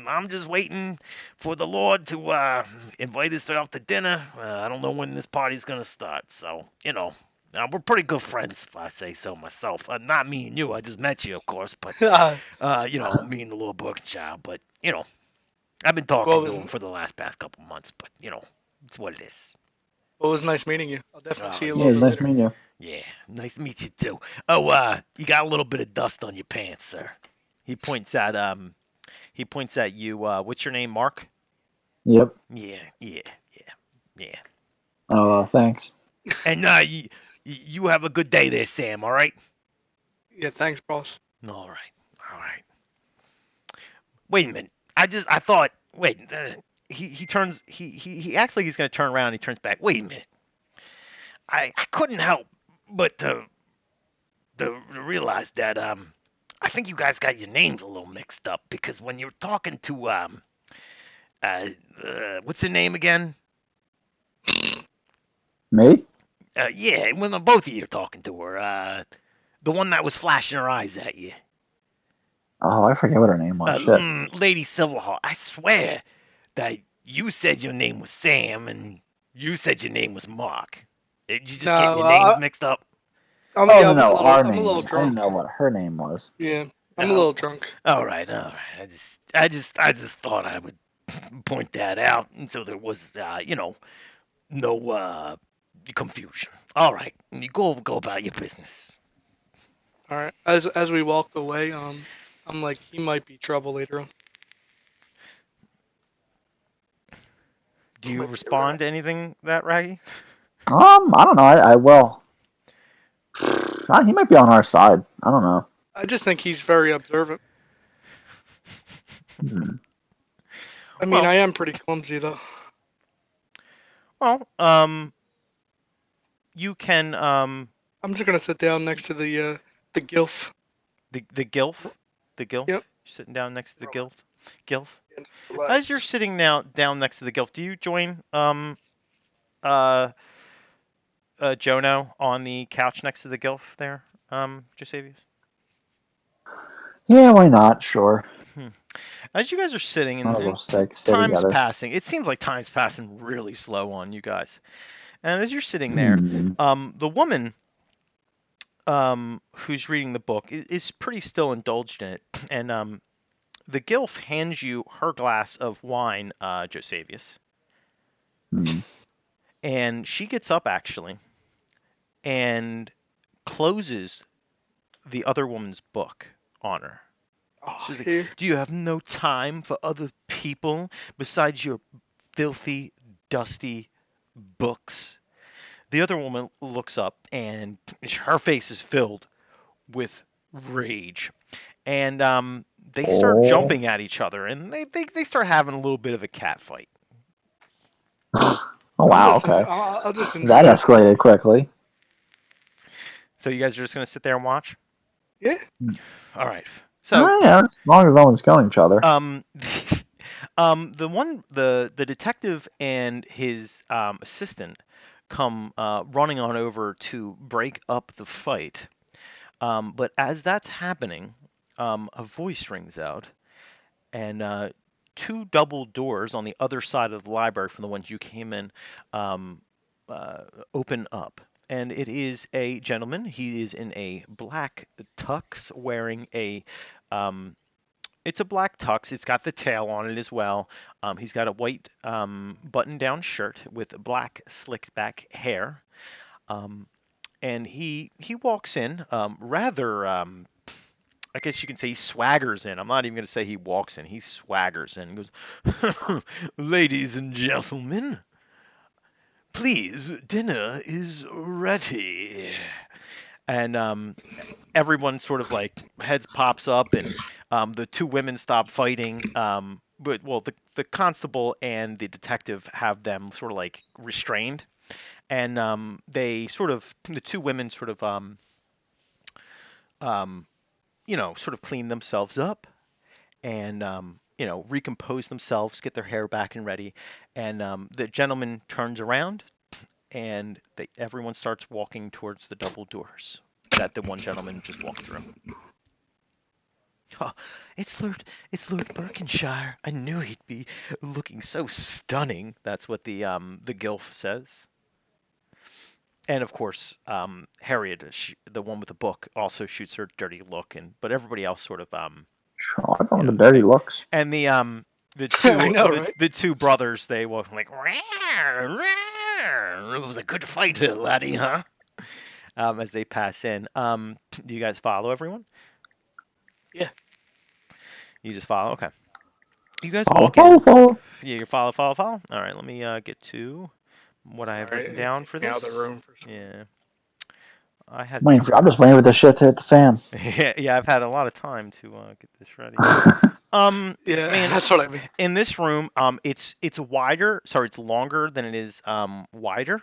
I'm just waiting for the Lord to invite us out to dinner. I don't know when this party's gonna start, so we're pretty good friends, if I say so myself. Not me and you. I just met you, of course, but me and the Lord Birkenchild. But I've been Well, talking it to was him for the last past couple months. But it's what it is. well, it was nice meeting you. I'll definitely see you a Yeah, little it's bit nice later. meeting you. Yeah, nice to meet you too. Oh, you got a little bit of dust on your pants, sir. He points at you. What's your name, Mark? Yep. Yeah, yeah, yeah, yeah. Oh, thanks. And you have a good day there, Sam. All right. Yeah, thanks, boss. All right. All right. Wait a minute. I thought. Wait. He turns. He acts like he's gonna turn around. And he turns back. Wait a minute. I couldn't help but to realize that I think you guys got your names a little mixed up because when you're talking to what's the name again? Me? Yeah, when both of you are talking to her. The one that was flashing her eyes at you. Oh, I forget what her name was. Shit. Lady Silverheart. I swear that you said your name was Sam and you said your name was Mark. Did you just get No, your names mixed up? Oh, yeah, no, our I'm a little names. I didn't drunk. know what her name was. Yeah, I'm a Oh, little drunk. all right, all right. I just thought I would point that out, and so there was, no confusion. All right, you go about your business. All right. As we walked away, I'm like, he might be trouble later on. Do He you might be a rat. respond to anything that Raggy? I don't know. I will. He might be on our side. I don't know. I just think he's very observant. Hmm. I mean, Well, I am pretty clumsy though. well, you can I'm just gonna sit down next to the gilf. the gilf, the gilf. Yep. You're sitting down next to the gilf, gilf. And As you're relax. sitting now down next to the gilf, do you join uh Jono on the couch next to the gilf there, Josevius? Yeah, why not? Sure. As you guys are sitting Might as and well stay time's together. passing, it seems like time's passing really slow on you guys. And as you're sitting there, Hmm. the woman who's reading the book is pretty still indulged in it, and the gilf hands you her glass of wine, Josevius, Hmm. and she gets up actually and closes the other woman's book on her. Oh, She's like, here. "Do you have no time for other people besides your filthy, dusty books?" The other woman looks up and her face is filled with rage. And they start Oh. jumping at each other and they start having a little bit of a cat fight. Oh, wow. Okay. I'll just That enjoy it. escalated quickly. So you guys are just going to sit there and watch? Yeah. All right. So Yeah, as long as no one's killing each other. um The detective and his assistant come running on over to break up the fight. But as that's happening, a voice rings out, and two double doors on the other side of the library from the ones you came in um, uh, open up. And it is a gentleman. He is in a black tux, wearing a um, it's a black tux. It's got the tail on it as well. He's got a white button-down shirt with black slick back hair. Um, and he walks in rather I guess you can say he swaggers in. I'm not even going to say he walks in. He swaggers in and goes, "Ladies and gentlemen, please, dinner is ready." And everyone sort of like heads pops up, and the two women stop fighting. But well, the constable and the detective have them sort of like restrained, and they sort of the two women sort of um, sort of clean themselves up, and recompose themselves, get their hair back and ready, and the gentleman turns around, and everyone starts walking towards the double doors that the one gentleman just walked through. Oh, it's Lord Berkshire. I knew he'd be looking so stunning. That's what the gilf says. And of course, Harriet, the one with the book, also shoots her dirty look, but everybody else sort of Sure, I don't know the dirty same. looks. And the I two know, right? the two brothers, they were like, "Rawr, rawr. It was a good fight, laddie, huh?" As they pass in. Do you guys follow everyone? Yeah. You just follow? Okay. You guys Follow, walk follow, in. follow. Yeah, you follow, follow, follow. All right, let me get to what I have Sorry, written it down for kicked me out of the this. room for some reason. Yeah, I had I'm just waiting for this shit to hit the fan. yeah, I've had a lot of time to get this ready. Yeah, Man, that's what I mean. in this room, it's wider. Sorry, it's longer than it is wider.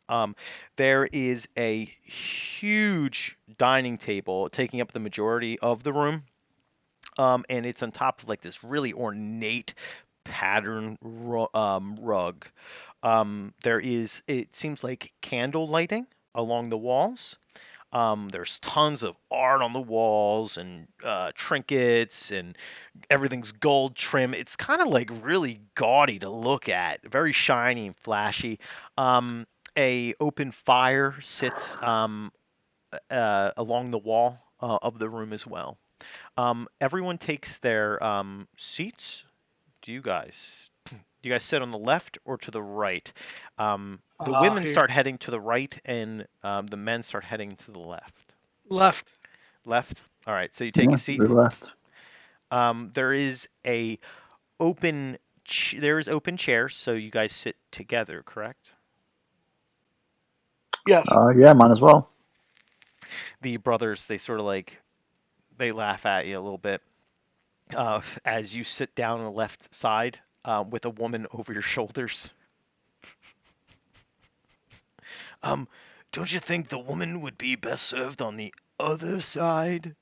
Um, there is a huge dining table taking up the majority of the room. And it's on top of like this really ornate pattern rug. It seems like candle lighting along the walls. There's tons of art on the walls and trinkets, and everything's gold trim. It's kind of like really gaudy to look at, very shiny and flashy. Um, a open fire sits along the wall of the room as well. Everyone takes their seats. Do you guys? Do you guys sit on the left or to the right? The women Here, start heading to the right, and the men start heading to the left. left. Left. All right. So you take a Yeah, seat. we left. There is a open. There is open chairs, so you guys sit together. Correct. Yes. Yeah, might as well. The brothers, they sort of like they laugh at you a little bit as you sit down on the left side with a woman over your shoulders. Um, don't you think the woman would be best served on the other side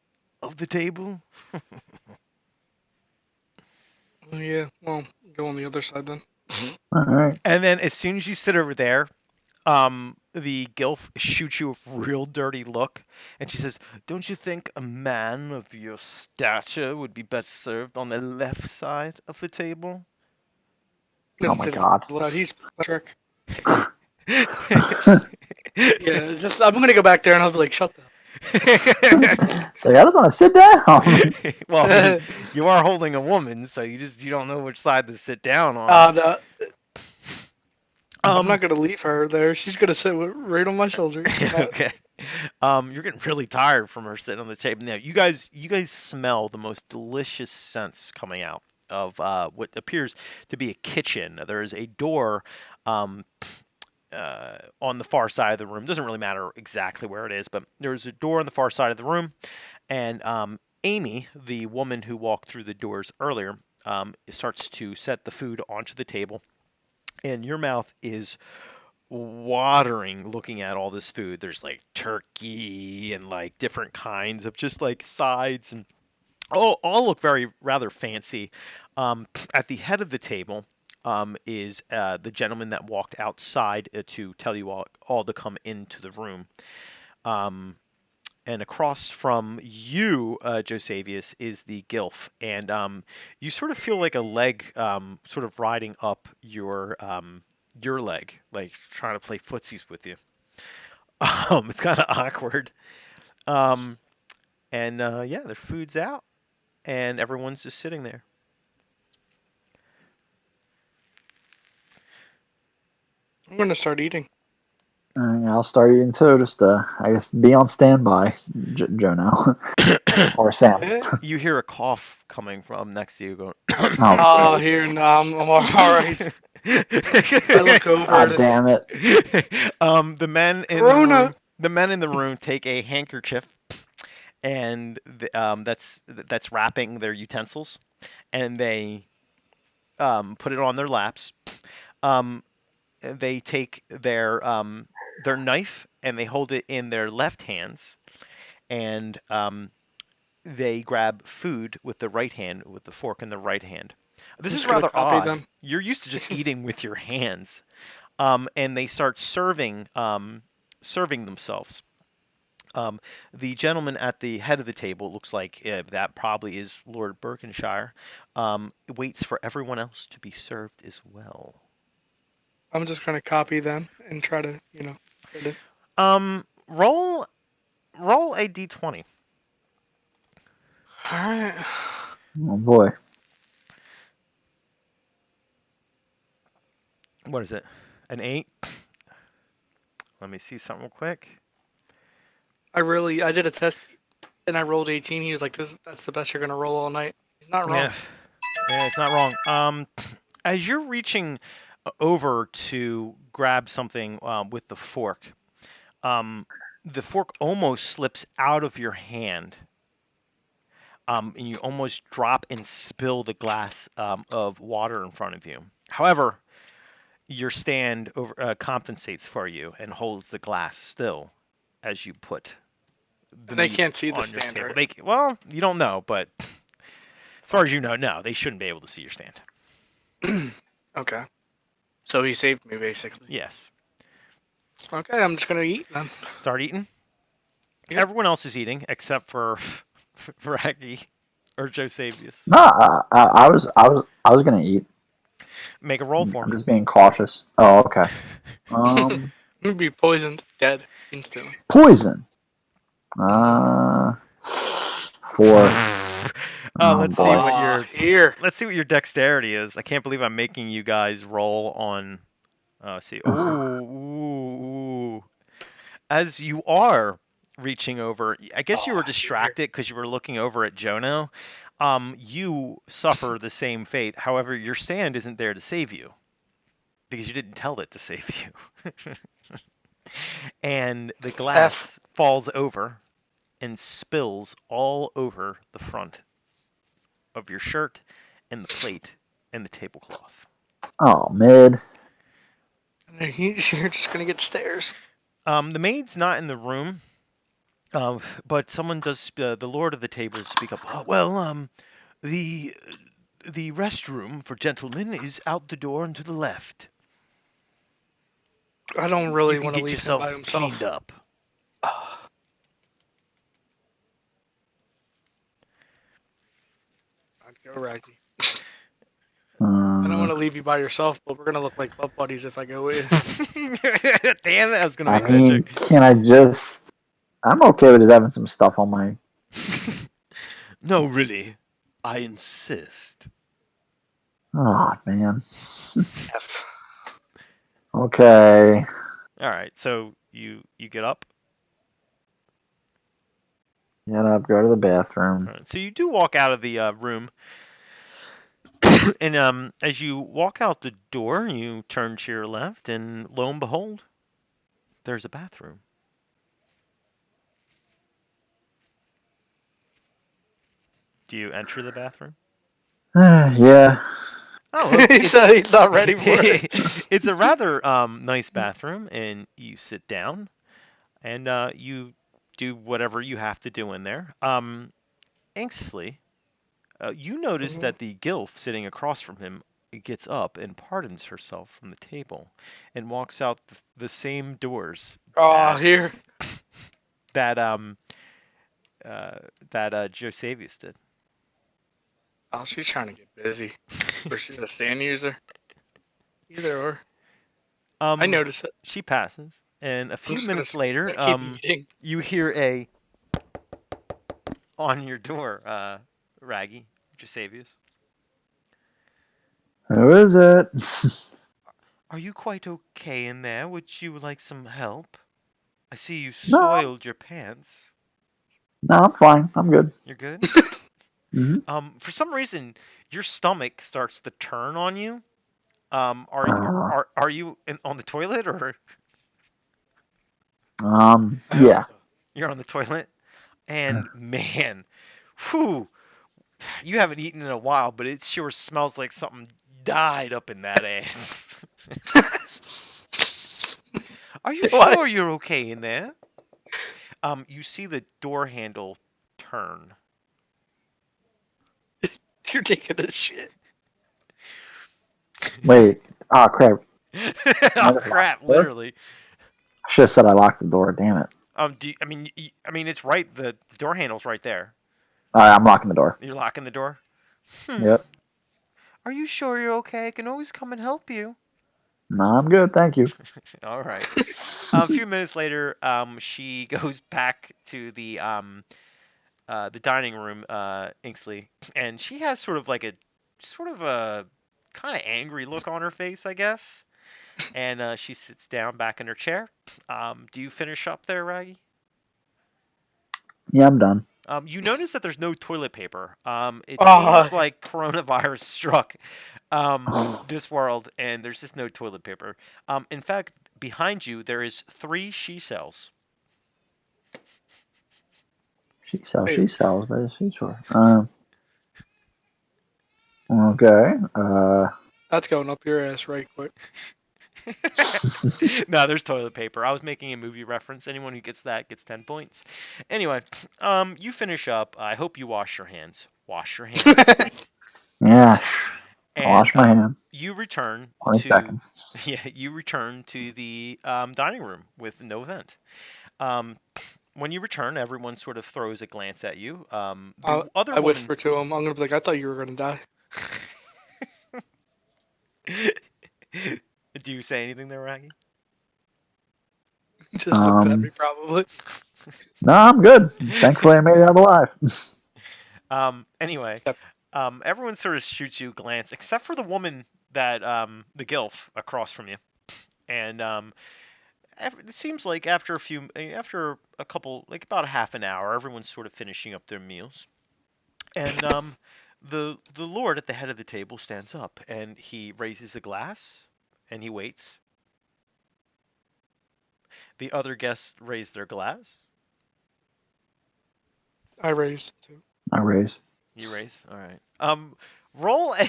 of the table? Yeah. Well, go on the other side then. All right. And then as soon as you sit over there, the gilf shoots you a real dirty look, and she says, "Don't you think a man of your stature would be best served on the left side of the table?" Oh Gonna my sit god. what he's trick. Yeah, just I'm gonna go back there and I'll be like, shut It's like I just want to sit down. Well, I mean, the. you are holding a woman, so you don't know which side to sit down on. No, I'm Um, not gonna leave her there. She's gonna sit right on my shoulder. okay. You're getting really tired from her sitting on the table. Now, you guys smell the most delicious scents coming out of what appears to be a kitchen. There is a door um, on the far side of the room. Doesn't really matter exactly where it is, but there's a door on the far side of the room, and Amy, the woman who walked through the doors earlier, starts to set the food onto the table, and your mouth is watering looking at all this food. There's like turkey and like different kinds of just like sides and all look rather fancy. At the head of the table is the gentleman that walked outside to tell you all to come into the room. Um, and across from you, Josavius, is the Gilf, and you sort of feel like a leg, sort of riding up your leg, like trying to play footsies with you. It's kind of awkward. Um, and yeah, their food's out, and everyone's just sitting there. I'm gonna start eating. I'll start eating too. Just I guess be on standby, Joe now or Sam. Yeah. You hear a cough coming from next to you, going. Oh, Oh, great. here, no, I'm all right. I look over God at damn it. The men in the Corona. room, take a handkerchief, and that's wrapping their utensils, and they put it on their laps. Um, they take their knife and they hold it in their left hands, and they grab food with the right hand, with the fork in the right hand. This I'm is just gonna rather copy odd. them. You're used to just eating with your hands, and they start serving themselves. Um, the gentleman at the head of the table looks like that probably is Lord Berkshire. Waits for everyone else to be served as well. I'm just gonna copy them and try to, fit it. Roll a d20. All right. Oh boy. What is it? An 8? Let me see something real quick. I did a test and I rolled 18. He was like, that's the best you're gonna roll all night. He's not wrong. Yeah, yeah, it's not wrong. As you're reaching over to grab something with um, the fork almost slips out of your hand, and you almost drop and spill the glass of water in front of you. However, your stand compensates for you and holds the glass still as you put the And they meat can't see the on your stand, table. right? Well, you don't know, but as far as you know, no, they shouldn't be able to see your stand. Okay. So he saved me basically. Yes. Okay, I'm just gonna eat them. Start eating. Yep. Everyone else is eating except for Raggy or Josavius. No, I was gonna eat. Make a roll for I'm me. just being cautious. Oh, okay. Um, I'm gonna be poisoned, dead instantly. poison. Mm-hmm. 4. Oh Let's see boy. what Ah, here. your dexterity is. I can't believe I'm making you guys roll on. See. Ooh. As you are reaching over, I guess you were Ah, here. distracted because you were looking over at Jono. You suffer the same fate. However, your stand isn't there to save you because you didn't tell it to save you. And the F. glass falls over and spills all over the front of your shirt and the plate and the tablecloth. Oh, mid. You're just gonna get stairs. The maid's not in the room, but someone does. The lord of the table speak up. The restroom for gentlemen is out the door and to the left. I don't You really can want to get leave him by yourself cleaned himself. up. I'd go Raggy. I don't Uh, want to leave you by yourself, but we're gonna look like butt buddies if I go with. Damn, that I was gonna I make that mean, joke. can I just? I'm okay with just having some stuff on my. No, really, I insist. Oh man. F. Okay. All right, so you get up. Get up. Go to the bathroom. All right, so you do walk out of the room, and as you walk out the door, you turn to your left, and lo and behold, there's a bathroom. Do you enter the bathroom? Yeah. Oh, well, He said he's not ready for it. it's a rather nice bathroom, and you sit down and you do whatever you have to do in there. Xinksly, You notice Mhm. that the Gilf sitting across from him gets up and pardons herself from the table and walks out the same doors Oh, that here. that uh, Josavius did. Oh, she's trying to get busy. Or she's a stand user. Either or. I um, notice it. she passes, and a I'm few just gonna minutes later, keep eating. you hear a on your door, Raggy, Josavius. Who is it? Are you quite okay in there? Would you like some help? I see you No, soiled your pants. no, I'm fine. I'm good. You're good? Hmm. For some reason, your stomach starts to turn on you. Are Uh, are you on the toilet or I hope yeah. so. you're on the toilet? And man, whew, you haven't eaten in a while, but it sure smells like something died up in that ass. Are you What? sure you're okay in there? You see the door handle turn. You're taking this shit. Wait. Oh crap! Can Oh I just lock crap! the door? Literally. I should have said I locked the door. Damn it! I mean, it's right. The door handle's right there. All right, I'm locking the door. You're locking the door. Hmm. Yep. Are you sure you're okay? I can always come and help you. No, I'm good. Thank you. All right. A few minutes later, she goes back to the dining room, Inksley, and she has sort of a kind of angry look on her face, I guess. And she sits down back in her chair. Do you finish up there, Raggy? Yeah, I'm done. You notice that there's no toilet paper. It Oh, seems like coronavirus struck this world, and there's just no toilet paper. In fact, behind you there is 3 she cells. She sells, but is she sure? Okay. that's going up your ass right quick. No, there's toilet paper. I was making a movie reference. Anyone who gets that gets 10 points. Anyway, you finish up. I hope you wash your hands. Wash your hands. Yeah. And Wash my hands. you return 20 to seconds. yeah, you return to the dining room with no vent. Um, when you return, everyone sort of throws a glance at you. The other I woman. whisper to him. I'm gonna be like, I thought you were gonna die. Do you say anything there, Raggy? He just looks at me Um. probably. No, I'm good. Thankfully, I made it out alive. Anyway, Yep. everyone sort of shoots you a glance, except for the woman that the Gilf across from you, and it seems like after a couple, like about a half an hour, everyone's sort of finishing up their meals, and the Lord at the head of the table stands up and he raises a glass and he waits. The other guests raise their glass. I raised too. I raise. You raise. All right. Roll a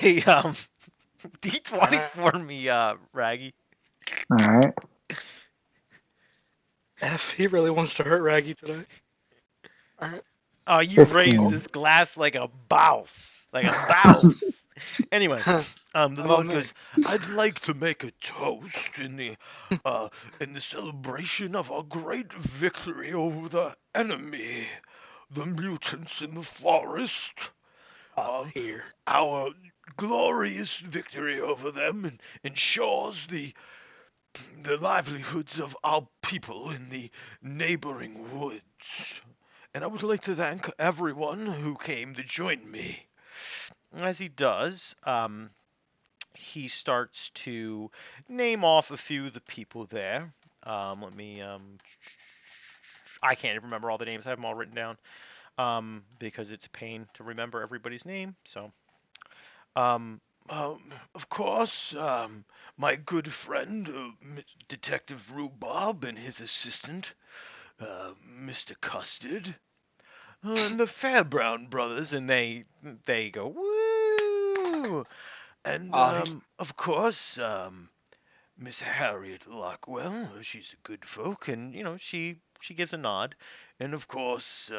d20 Alright. for me, Raggy. All right. F, he really wants to hurt Raggy today. Alright. You raise 15. this glass like a bouse, like a bouse. Anyway, How the about Lord me? goes, "I'd like to make a toast in the celebration of our great victory over the enemy, the mutants in the forest. Oh, Uh, here. our glorious victory over them ensures the livelihoods of our people in the neighboring woods. And I would like to thank everyone who came to join me." As he does, he starts to name off a few of the people there. Let me. I can't even remember all the names. I have them all written down because it's a pain to remember everybody's name. So, um, of course, my good friend, Detective Rhubarb, and his assistant, Mr. Custard, and the Fairbrown brothers, and they go woo, and Oh, of course, Miss Harriet Lockwell, she's a good folk, and she gives a nod, and of course,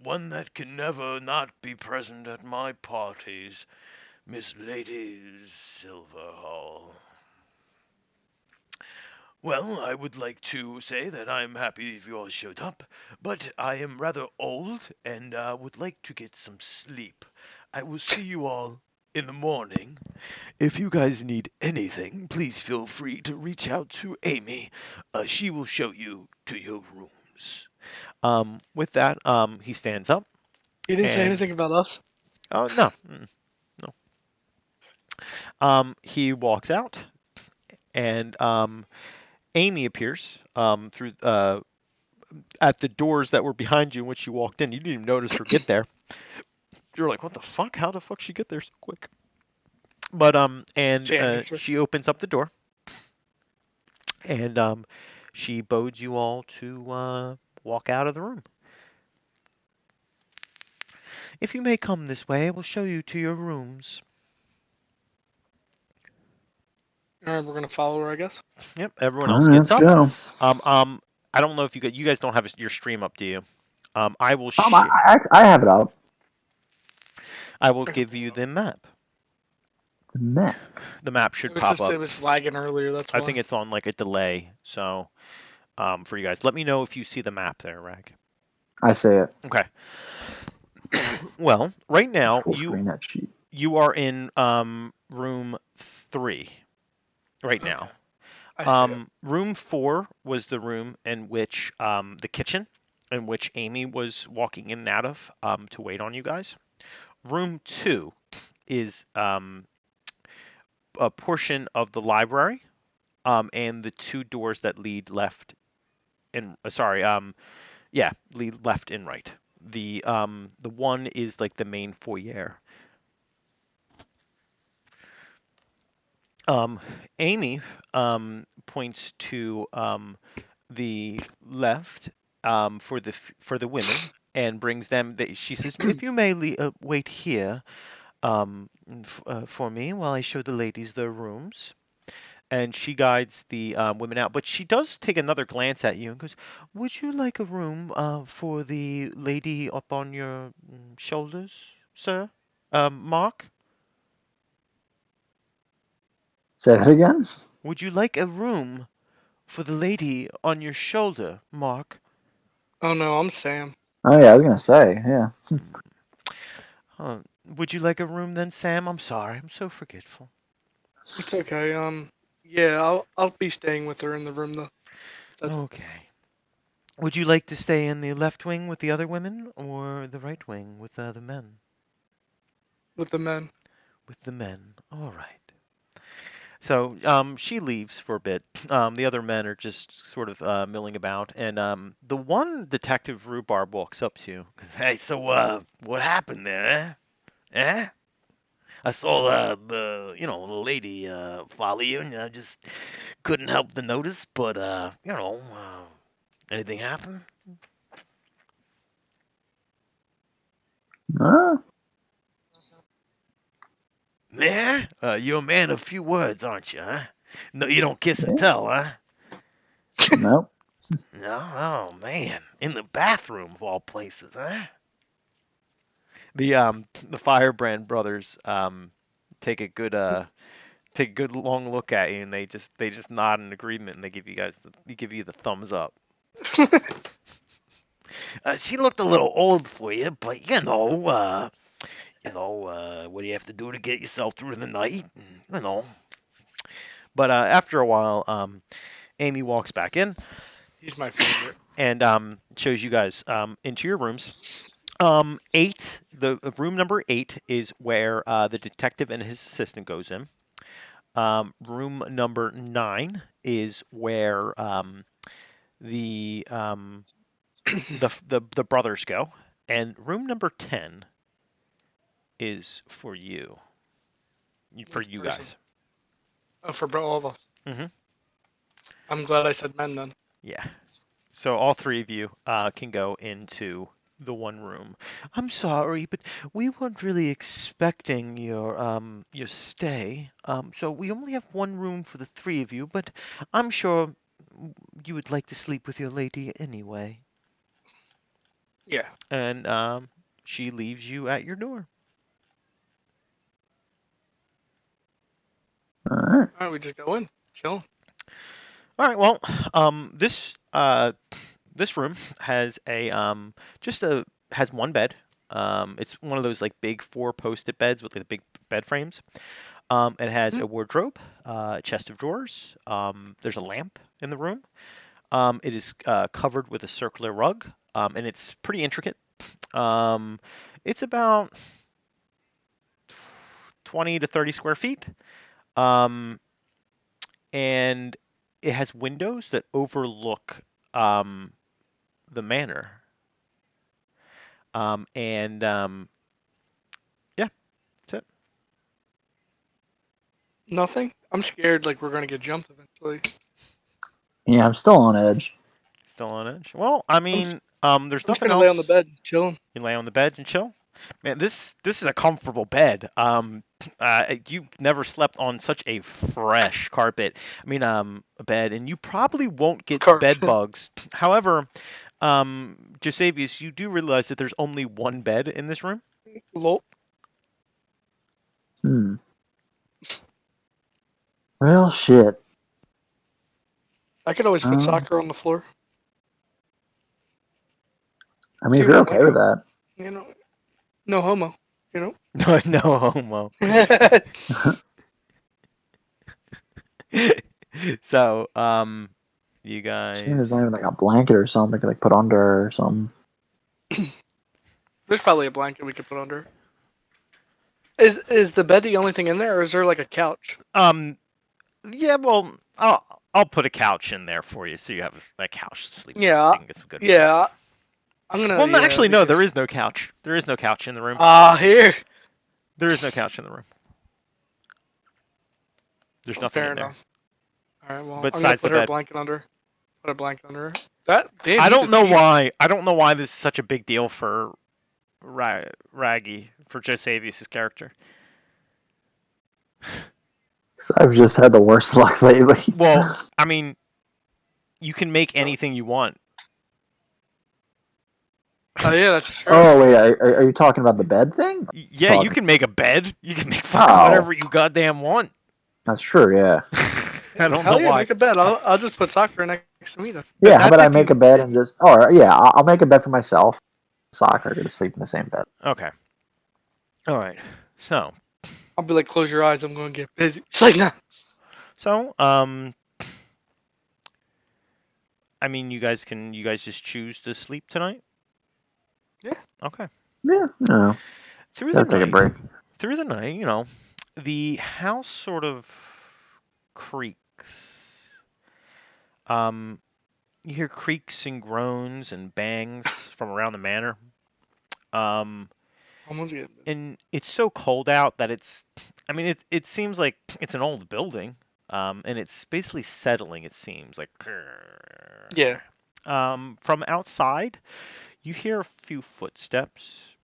one that can never not be present at my parties, Miss Lady Silverhall. Well, I would like to say that I'm happy you all showed up, but I am rather old and would like to get some sleep. I will see you all in the morning. If you guys need anything, please feel free to reach out to Amy. She will show you to your rooms. With that, he stands up He didn't say and anything about us. oh no, no. He walks out and Amy appears through at the doors that were behind you when she walked in. You didn't even notice her get there. You're like, what the fuck? How the fuck she get there so quick? But Janitor. she opens up the door and she bodes you all to walk out of the room. If you may come this way, I will show you to your rooms. Alright, we're gonna follow her, I guess. Yep. Everyone All else right, gets let's up. go. I don't know if you guys don't have your stream up, do you? I will I have it up. I will I can give pull it you up. the map. The map. The map It should was pop just up. it was lagging earlier. That's I why. think it's on like a delay. So for you guys, let me know if you see the map there, Rag. I say it. Okay. Well, right now Full screen that sheet. you are in room 3 right Okay. now. I see it. Room 4 was the room in which the kitchen in which Amy was walking in and out of to wait on you guys. Room 2 is a portion of the library and the 2 doors that lead left and lead left and right. The one is like the main foyer. Amy points to the left for the women and brings them. She says, "If you may wait here for me while I show the ladies their rooms." And she guides the women out, but she does take another glance at you and goes, "Would you like a room for the lady up on your shoulders, sir, Mark? Say that again. Would you like a room for the lady on your shoulder, Mark?" Oh no, I'm Sam. Oh yeah, I was gonna say yeah. Would you like a room then, Sam? I'm sorry, I'm so forgetful. It's okay. Yeah, I'll be staying with her in the room though. That's Okay. Would you like to stay in the left wing with the other women, or the right wing with the men? with the men. With the men. All right. So she leaves for a bit. The other men are just sort of milling about, and the one detective rhubarb walks up to you. Goes, "Hey, so what happened there? Eh? I saw the lady follow you, and I just couldn't help to notice. But anything happen?" Huh? Yeah? You're a man of few words, aren't you, huh? No, you don't kiss and Yeah. tell, huh? Nope. No? Oh, man. In the bathroom, of all places, huh? The Firebrand brothers take a good long look at you, and they just nod in agreement, and they give you the thumbs up. She looked a little old for you, but what do you have to do to get yourself through the night? But after a while, Amy walks back in He's my favorite. and shows you guys into your rooms. The room number 8 is where the detective and his assistant goes in. Room number 9 is where the brothers go, and room number 10 is for you Which person? guys. Oh, for all of us. Hmm. I'm glad I said men then. Yeah. So all 3 of you can go into the one room. I'm sorry, but we weren't really expecting your stay. So we only have one room for the 3 of you, but I'm sure you would like to sleep with your lady anyway. Yeah. and she leaves you at your door. All right. All right, we just go in, chill. All right. Well, this room has has one bed. It's one of those like big four-posted beds with like the big bed frames. It has Mhm. a wardrobe, a chest of drawers. There's a lamp in the room. It is covered with a circular rug, and it's pretty intricate. Um, it's about 20 to 30 square feet. Um, and it has windows that overlook um, the manor. And yeah, that's it. Nothing. I'm scared. Like we're gonna get jumped eventually. Yeah, I'm still on edge. Still on edge. Well, I I'm mean, there's I'm just nothing gonna lay on the else. bed, chilling. You lay on the bed and chill. Man, this is a comfortable bed. You never slept on such a fresh carpet. I mean, a bed, and you probably won't get Carp. bed bugs. However, Josevius, you do realize that there's only one bed in this room. Lol. Hmm. Well, shit. I could always put Um, soccer on the floor. I mean, See if what you're I okay like. with that. You know, no homo. You know. No, no homo. So, you Seeing guys. there's not even like a blanket or something I could like put under her or something. There's probably a blanket we could put under. Is the bed the only thing in there, or is there like a couch? Um, yeah, well, I'll put a couch in there for you, so you have a couch to sleep on, so Yeah, you can get some good rest. yeah. I'm gonna Well, no, actually, no, because there is no couch. There is no couch in the room. here. There is no couch in the room. There's nothing Fair in there enough. All right. Well, I'm gonna besides the put her a bed. blanket under. Put a blanket under her. That damn, I he's don't a know cheat. why. I don't know why this is such a big deal for Raggy, for Josevius' character. So I've just had the worst luck lately. Well, I mean, you can make anything you want. Oh yeah, that's true. Oh wait, are you talking about the bed thing? Yeah, you Talking. can make a bed. You can make fucking Oh, whatever you goddamn want. that's true. Yeah. I don't know Hell yeah, why. make a bed. I'll just put soccer next to me then. But Yeah. How that's about I if make you. a bed and just? Oh yeah, I'll make a bed for myself. Soccer, go to sleep in the same bed. Okay. All right. So, I'll be like, close your eyes. I'm gonna get busy. It's like, nah. so, I mean, you guys just choose to sleep tonight? Yeah. Okay. Yeah. No. Through the Gotta take a night, break. the house sort of creaks. Um, you hear creaks and groans and bangs from around the manor. Um, Someone's getting busy. and it's so cold out that I mean, it seems like it's an old building. And it's basically settling, it seems like. Yeah. From outside, you hear a few footsteps.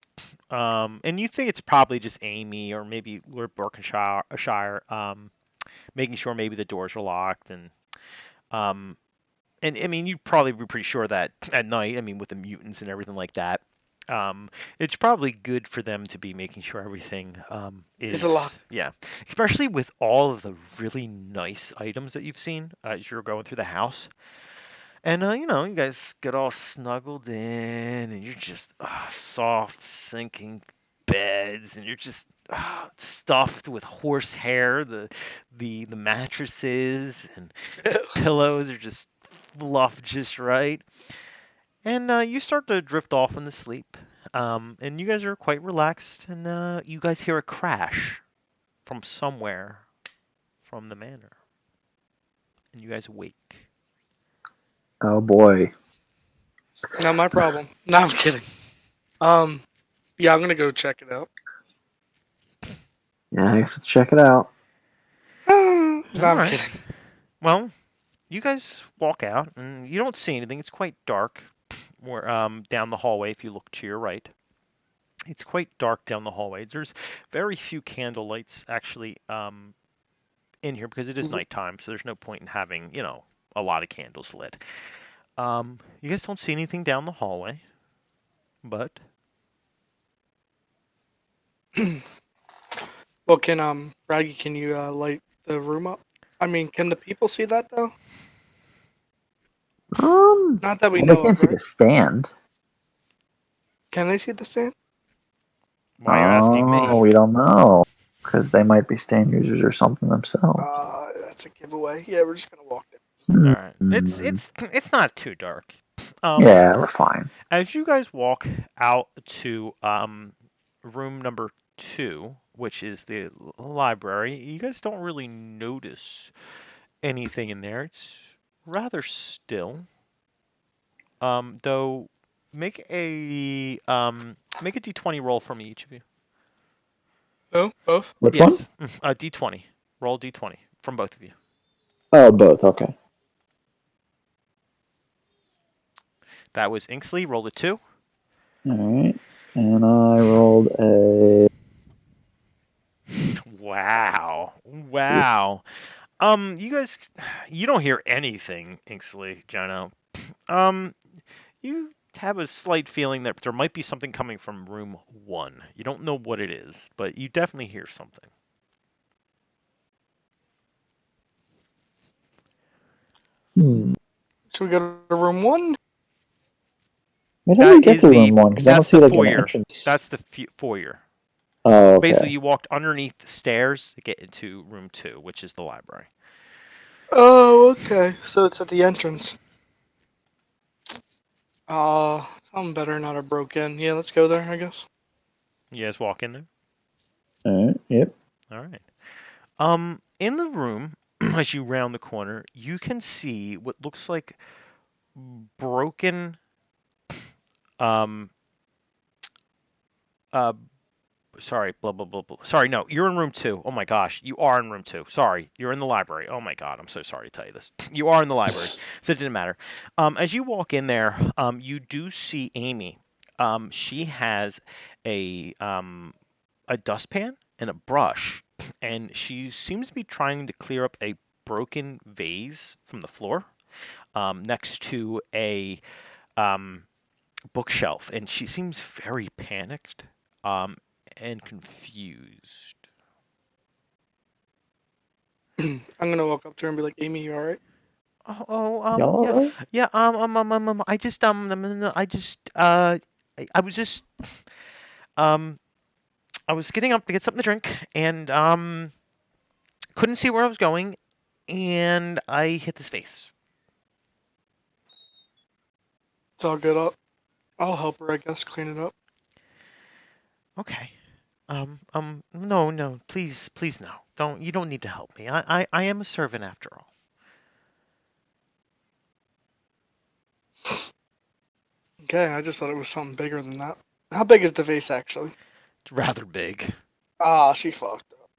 And you think it's probably just Amy or maybe Lord Berkshire, making sure maybe the doors are locked um, and I mean you'd probably be pretty sure that at night, I mean with the mutants and everything like that, it's probably good for them to be making sure everything It's is, a locked. yeah, especially with all of the really nice items that you've seen as you're going through the house. And you guys get all snuggled in, and you're just soft, sinking beds, and you're just stuffed with horsehair. The mattresses and the pillows are just fluffed just right. And you start to drift off into sleep. And you guys are quite relaxed, and you guys hear a crash from somewhere from the manor, and you guys awake. Oh boy. Not my problem. No, I'm kidding. Um, yeah, I'm gonna go check it out. Yeah, I guess let's check it out. No, All I'm right. kidding. Well, you guys walk out and you don't see anything. It's quite dark. Where down the hallway, if you look to your right, it's quite dark down the hallway. There's very few candle lights actually in here because it is nighttime, so there's no point in having a lot of candles lit. You guys don't see anything down the hallway, but Well, can Raggy, can you light the room up? I mean, can the people see that though? Not that we Well, they know can't of, see right? the stand. Can they see the stand? why are you asking me? Oh, we don't know because they might be stand users or something themselves. That's a giveaway. Yeah, we're just gonna walk there. All right, it's Hmm. it's not too dark. Yeah, we're fine. As you guys walk out to room number 2, which is the library, you guys don't really notice anything in there. It's rather still. Though make a d20 roll for me, each of you. No, both. Which Yes, one? a d20. Roll d20 from both of you. Oh, both. Okay. That was Inksley. Rolled a 2. All right. And I rolled a. Wow. Wow. You guys, you don't hear anything, Inksley, Jono. Um, you have a slight feeling that there might be something coming from room 1. You don't know what it is, but you definitely hear something. Should we go to room 1? How do we That get is to room one? Because I don't that's see the like an foyer. entrance. That's the foyer. Oh, Basically, okay. you walked underneath the stairs to get into room 2, which is the library. Oh, okay. So it's at the entrance. Something better not have broke in. Yeah, let's go there, I guess. You guys walk in there. All right. Yep. All right. In the room, as you round the corner, you can see what looks like broken, um, uh, sorry, blah, blah, blah, blah. Sorry, no, you're in room 2. Oh my gosh, you are in room 2. Sorry, you're in the library. Oh my god, I'm so sorry to tell you this. You are in the library, so it didn't matter. As you walk in there, you do see Amy. She has a dustpan and a brush, and she seems to be trying to clear up a broken vase from the floor next to a um, bookshelf, and she seems very panicked um, and confused. I'm gonna walk up to her and be like, Amy, you alright? Y'all all Yeah, right? yeah, I was just, um, I was getting up to get something to drink, and, couldn't see where I was going, and I hit this face. It's all good. I'll help her, I guess, clean it up. Okay. No, no, please, please, no. You don't need to help me. I am a servant after all. Okay, I just thought it was something bigger than that. How big is the vase actually? It's rather big. She fucked up.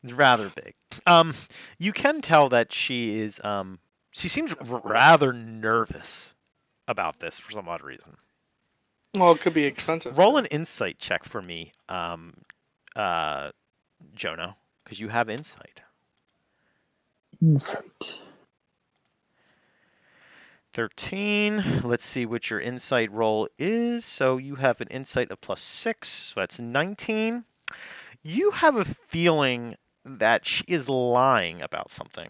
It's rather big. Um, you can tell that she seems rather nervous about this for some odd reason. Well, it could be expensive Roll too. an insight check for me, uh, Jono, because you have insight. Insight. 13. Let's see what your insight roll is. So you have an insight of +6, so that's 19. You have a feeling that she is lying about something.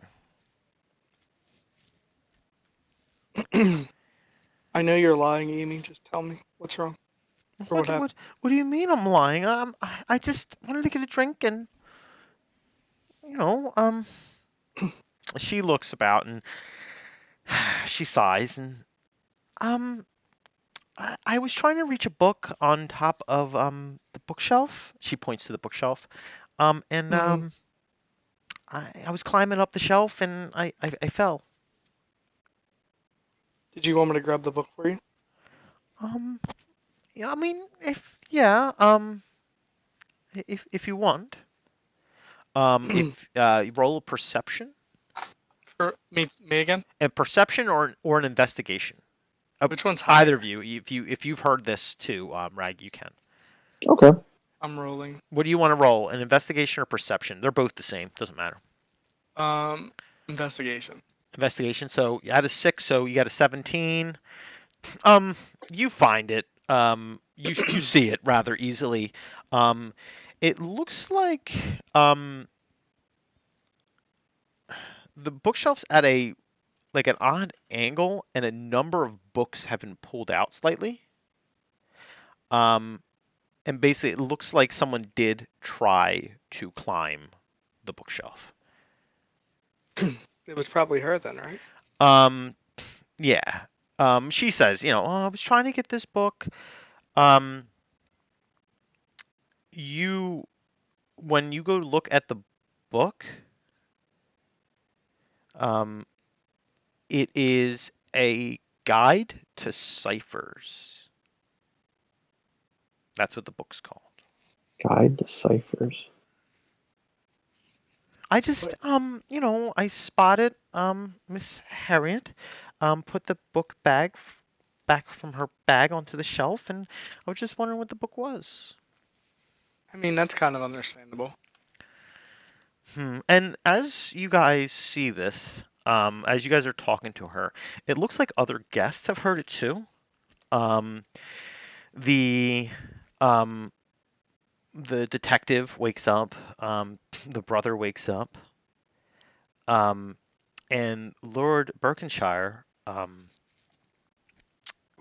I know you're lying, Amy. Just tell me what's wrong or what What happened. what what do you mean I'm lying? I just wanted to get a drink and you know, she looks about and she sighs and um I was trying to reach a book on top of the bookshelf. She points to the bookshelf. And Hmm. I was climbing up the shelf and I fell. Did you want me to grab the book for you? Um yeah, I mean if you want. If you roll a perception, For me again? a perception or an investigation. Which one's Either of higher? you, if you've heard this too, Rag, you can. Okay. I'm rolling. What do you want to roll? An investigation or perception? They're both the same. Doesn't matter. Um, Investigation. Investigation. So you had a 6, so you got a 17. Um, you find it. You see it rather easily. It looks like the bookshelf's at a like an odd angle, and a number of books have been pulled out slightly. And basically, it looks like someone did try to climb the bookshelf. It was probably her then, right? Um, yeah. She says, oh, I was trying to get this book. Um, you, when you go look at the book, um, it is a guide to ciphers. That's what the book's called. Guide to ciphers. I just, I spotted Miss Harriet, put the book back from her bag onto the shelf, and I was just wondering what the book was. I mean, that's kind of understandable. And as you guys see this, as you guys are talking to her, it looks like other guests have heard it too. Um, the um, the detective wakes up. The brother wakes up. And Lord Berkshire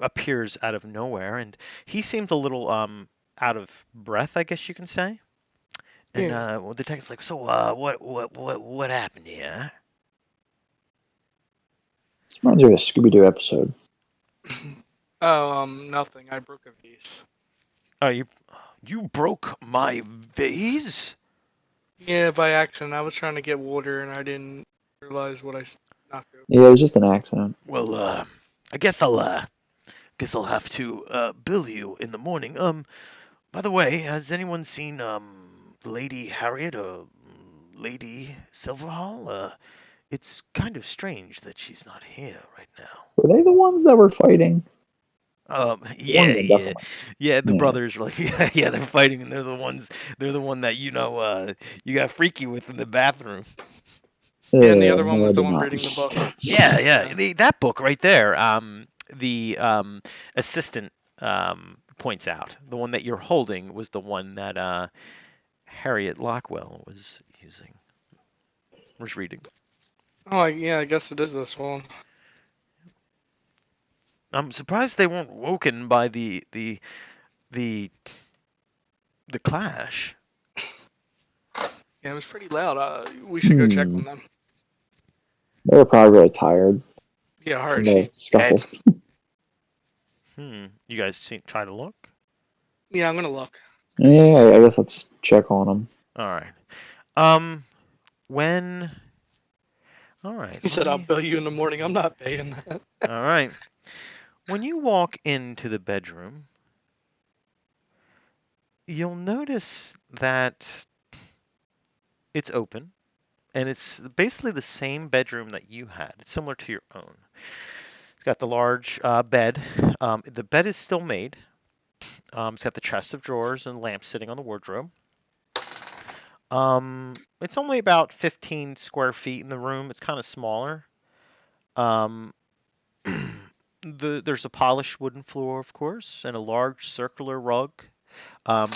appears out of nowhere, and he seems a little out of breath, I guess you can say. And Yeah. the detective's like, "So, what happened here?" This reminds me of a Scooby Doo episode. Oh, nothing. I broke a vase. Oh, you broke my vase? Yeah, by accident. I was trying to get water and I didn't realize what I knocked over. Yeah, it was just an accident. Well, I guess I'll have to bill you in the morning. By the way, has anyone seen Lady Harriet or Lady Silverhall? It's kind of strange that she's not here right now. Were they the ones that were fighting? One of Yeah, them yeah, definitely. yeah. The Yeah. brothers are like, yeah, they're fighting, and they're the ones. They're the one that you got freaky with in the bathroom. Yeah, and the other one No, I was the did one not. reading the book. Yeah, yeah. Yeah. That book right there. The assistant points out the one that you're holding was the one that Harriet Lockwell was reading. Oh, yeah, I guess it is this one. I'm surprised they weren't woken by the the clash. Yeah, it was pretty loud. We should go check Hmm. on them. They were probably really tired Yeah, from her. the She's dead. scuffle. You guys try to look. Yeah, I'm gonna look. Yeah, I guess let's check on them. All right. Um. When. All right. He Let said, "I'll me. bill you in the morning." I'm not paying that. All right. When you walk into the bedroom, you'll notice that it's open, and it's basically the same bedroom that you had. It's similar to your own. It's got the large bed. The bed is still made. It's got the chest of drawers and lamp sitting on the wardrobe. It's only about 15 square feet in the room. It's kind of smaller. Um, there's a polished wooden floor, of course, and a large circular rug.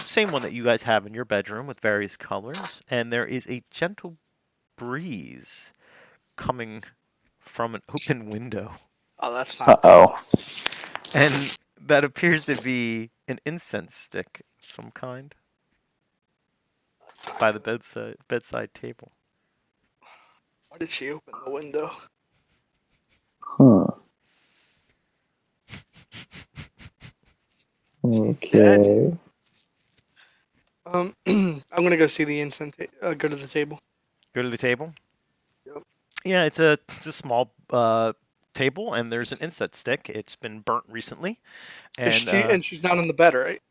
Same one that you guys have in your bedroom with various colors. And there is a gentle breeze coming from an open window. Oh, that's Uh not good. oh. And that appears to be an incense stick of some kind by the bedside table. Why did she open the window? Huh. She's dead. Okay. I'm gonna go see the incense. Go to the table. Go to the table. Yep. Yeah, it's a small table, and there's an incense stick. It's been burnt recently, and And she's not in the bed, right?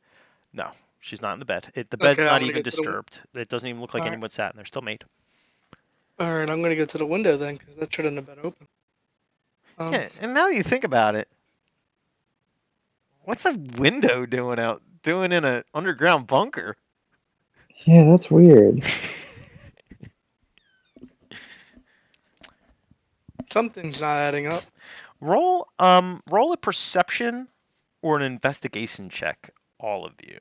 no, she's not in the bed. The bed's Okay, I'm not gonna even go to the. disturbed. It doesn't even look like All right, anyone sat in there. Still made. all right. I'm gonna go to the window then, because that shouldn't have been open. Yeah, and now you think about it, what's a window doing in an underground bunker? Yeah, that's weird. Something's not adding up. Roll a perception or an investigation check, all of you.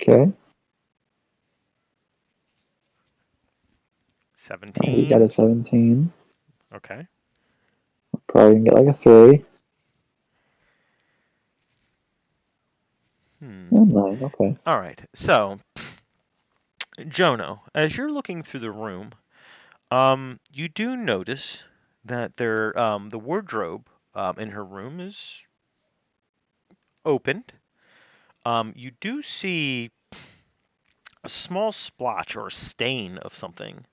Okay. 17. You got a 17. Okay. Probably can get like a 3. Hmm. 9. Okay. All right. So, Jono, as you're looking through the room, you do notice that the wardrobe in her room is opened. You do see a small splotch or a stain of something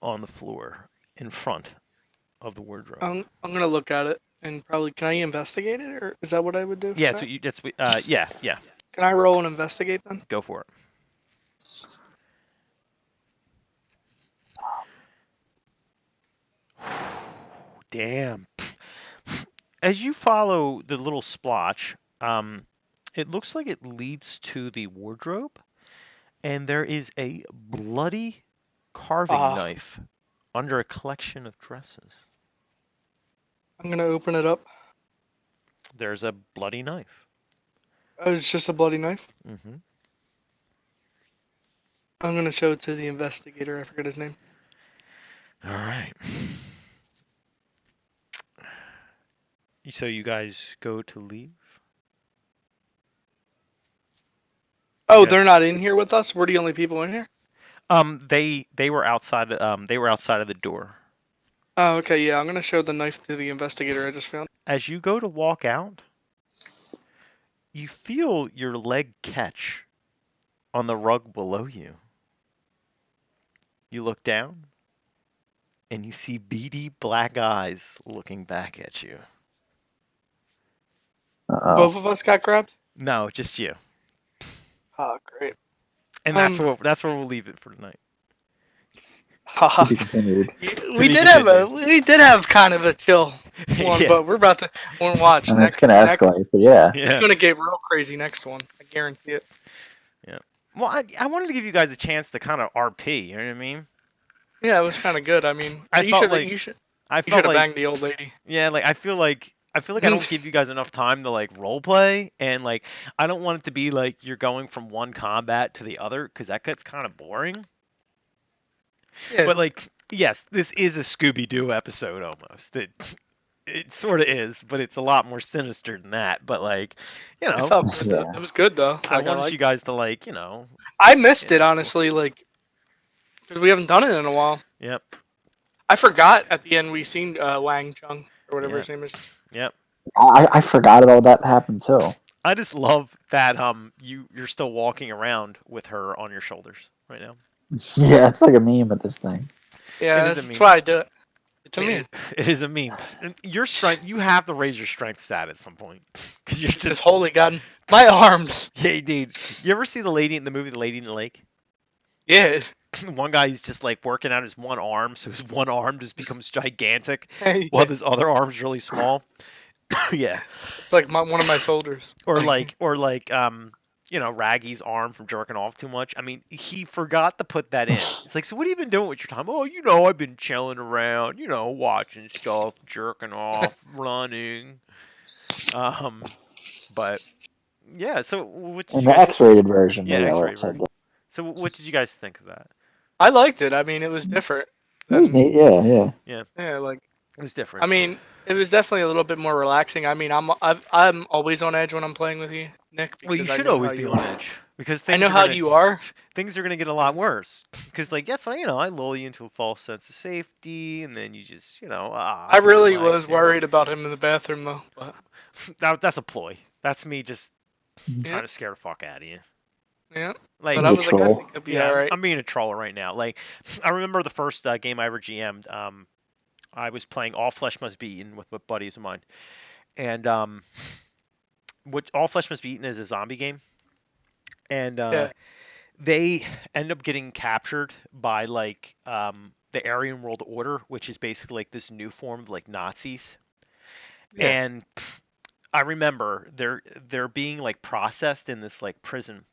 on the floor in front of the wardrobe. I'm gonna look at it and probably can I investigate it or is that what I would do for Yeah, that? yeah. Can I roll and investigate then? Go for it. Damn. As you follow the little splotch, it looks like it leads to the wardrobe, and there is a bloody carving Ah, knife under a collection of dresses. I'm gonna open it up. There's a bloody knife. Oh, it's just a bloody knife. Hmm. I'm gonna show it to the investigator. I forget his name. All right. So you guys go to leave? Oh, Yeah. they're not in here with us. We're the only people in here. They were outside. They were outside of the door. Oh, okay. Yeah, I'm gonna show the knife to the investigator I just found. As you go to walk out, you feel your leg catch on the rug below you. You look down, and you see beady black eyes looking back at you. Both Uh-oh. of us got grabbed. No, just you. Oh, great. And Um, that's where we'll leave it for tonight. To be continued. To be continued. we did have kind of a chill one, Yeah. but we're about to watch And it's next. going to escalate, but yeah. It's Yeah. gonna get real crazy next one. I guarantee it. Yeah. Well, I wanted to give you guys a chance to kind of RP. You know what I mean? Yeah, it was kind of good. I mean, I you felt should like I you should felt have like banged the old lady. yeah, like I feel like I don't give you guys enough time to like role play, and like I don't want it to be like you're going from one combat to the other because that gets kind of boring. Yeah, But like, yes, this is a Scooby Doo episode almost. It sort of is, but it's a lot more sinister than that. But like, you it know, felt good. Though. Yeah. It was good though. I Like I wanted you liked it. guys to like, I missed it yeah, honestly, like because we haven't done it in a while. yep, I forgot at the end we seen Wang Chung or whatever yep, his name is. yep. I forgot all that happened too. I just love that you're still walking around with her on your shoulders right now. Yeah, it's like a meme at this thing. It Yeah, is a that's meme. why I do it. It's a It meme. is, it is a meme. And your strength, you have to raise your strength stat at some point because you're Because just holy god, my arms. yeah, dude. You ever see the lady in the movie, The Lady in the Lake? Yeah. One guy he's just like working out his one arm, so his one arm just becomes gigantic, while Yeah. his other arm's really small. Yeah, It's like one of my soldiers. Raggy's arm from jerking off too much. I mean, he forgot to put that in. It's like, so what have you been doing with your time? Oh, I've been chilling around, watching stuff, jerking off, running. But yeah. So what did In you the guys? X-rated version, Yeah, maybe I would X-ray have said version. that. So what did you guys think of that? I liked it. I mean, it was different. It was Than, neat. Yeah, yeah. Yeah, yeah, like it was I different. mean, it was definitely a little bit more relaxing. I mean, I'm always on edge when I'm playing with you, Nick, Well, you because I should know how always be you on are. edge because I things know are how gonna you are. things are gonna get a lot worse. Because like that's why I lull you into a false sense of safety, and then you just I feel really was relaxing. worried about him in the bathroom though. But That's a ploy. That's me just yeah, trying to scare the fuck out of you. yeah. But Like, I The was like, I troll. think he'll be yeah, all I'm, right. I'm being a troll right now. Like, I remember the first game I ever GM'd. I was playing All Flesh Must Be Eaten with buddies of mine, and what All Flesh Must Be Eaten is a zombie game, and Yeah, they end up getting captured by like the Aryan World Order, which is basically like this new form of like Nazis. yeah. And I remember they're being like processed in this like prison,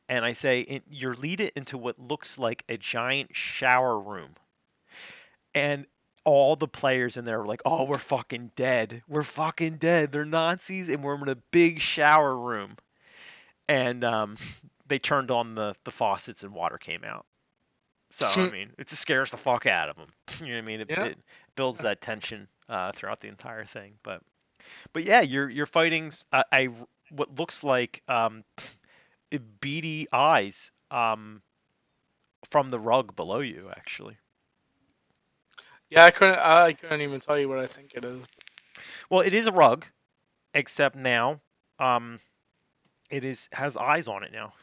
and I say you're leaded into what looks like a giant shower room, and all the players in there were like, "Oh, we're fucking dead. We're fucking dead. They're Nazis, and we're in a big shower room." And they turned on the faucets, and water came out. So I mean, it just scares the fuck out of them. You know what I mean? Yeah. It builds that tension throughout the entire thing. But yeah, you're fighting what looks like beady eyes from the rug below you, actually. Yeah, I couldn't even tell you what I think it is. Well, it is a rug, except now um, has eyes on it now,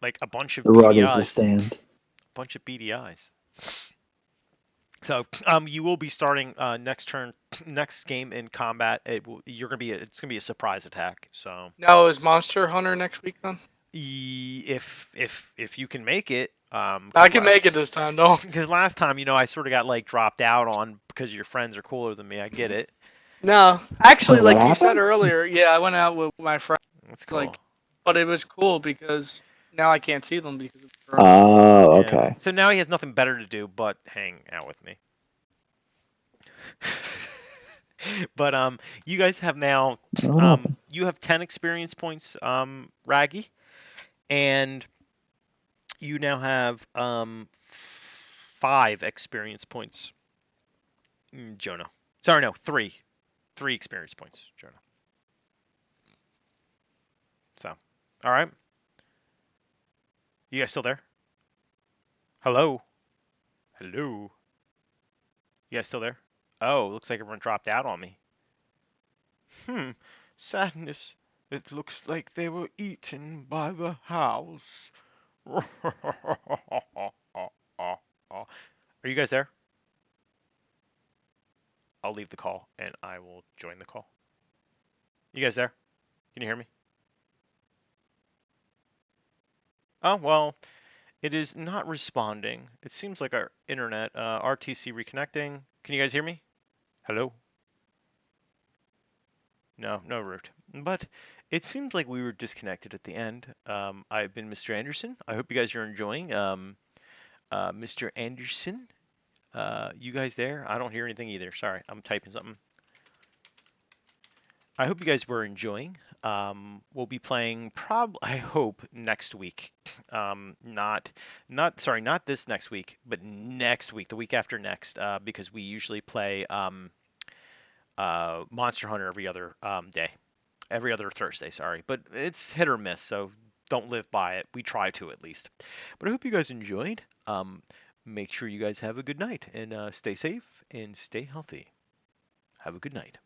like a bunch The of rug beady is the eyes, stand. bunch of beady eyes. So you will be starting next turn, next game in combat. It's gonna be a surprise attack. So Now is Monster Hunter next week then? if you can make it, I can make it this time, though. because last time I sort of got like dropped out on because your friends are cooler than me. I get it. No, actually, Wait, what like you said happened? earlier, yeah, I went out with my friends, That's cool. like, but it was cool because now I can't see them because of Corona. Oh, Yeah. okay. So now he has nothing better to do but hang out with me. But you guys have now What happened? you have 10 experience points, Raggy, and you now have 5 experience points, Jonah. Sorry, no, 3. 3 experience points, Jonah. So, all right. You guys still there? Hello? Hello? You guys still there? Oh, looks like everyone dropped out on me. Sadness. It looks like they were eaten by the house. Are you guys there? I'll leave the call and I will join the call. You guys there? Can you hear me? Oh, well, it is not responding. It seems like our internet, RTC reconnecting. Can you guys hear me? Hello? No, no root. But it seems like we were disconnected at the end. I've been Mr. Anderson. I hope you guys are enjoying. Mr. Anderson, you guys there? I don't hear anything either. Sorry, I'm typing something. I hope you guys were enjoying. We'll be playing I hope next week. Not this next week, but next week, the week after next, because we usually play Monster Hunter every other day, every other Thursday. Sorry, but it's hit or miss, so don't live by it. We try to at least. But I hope you guys enjoyed. Make sure you guys have a good night and stay safe and stay healthy. Have a good night.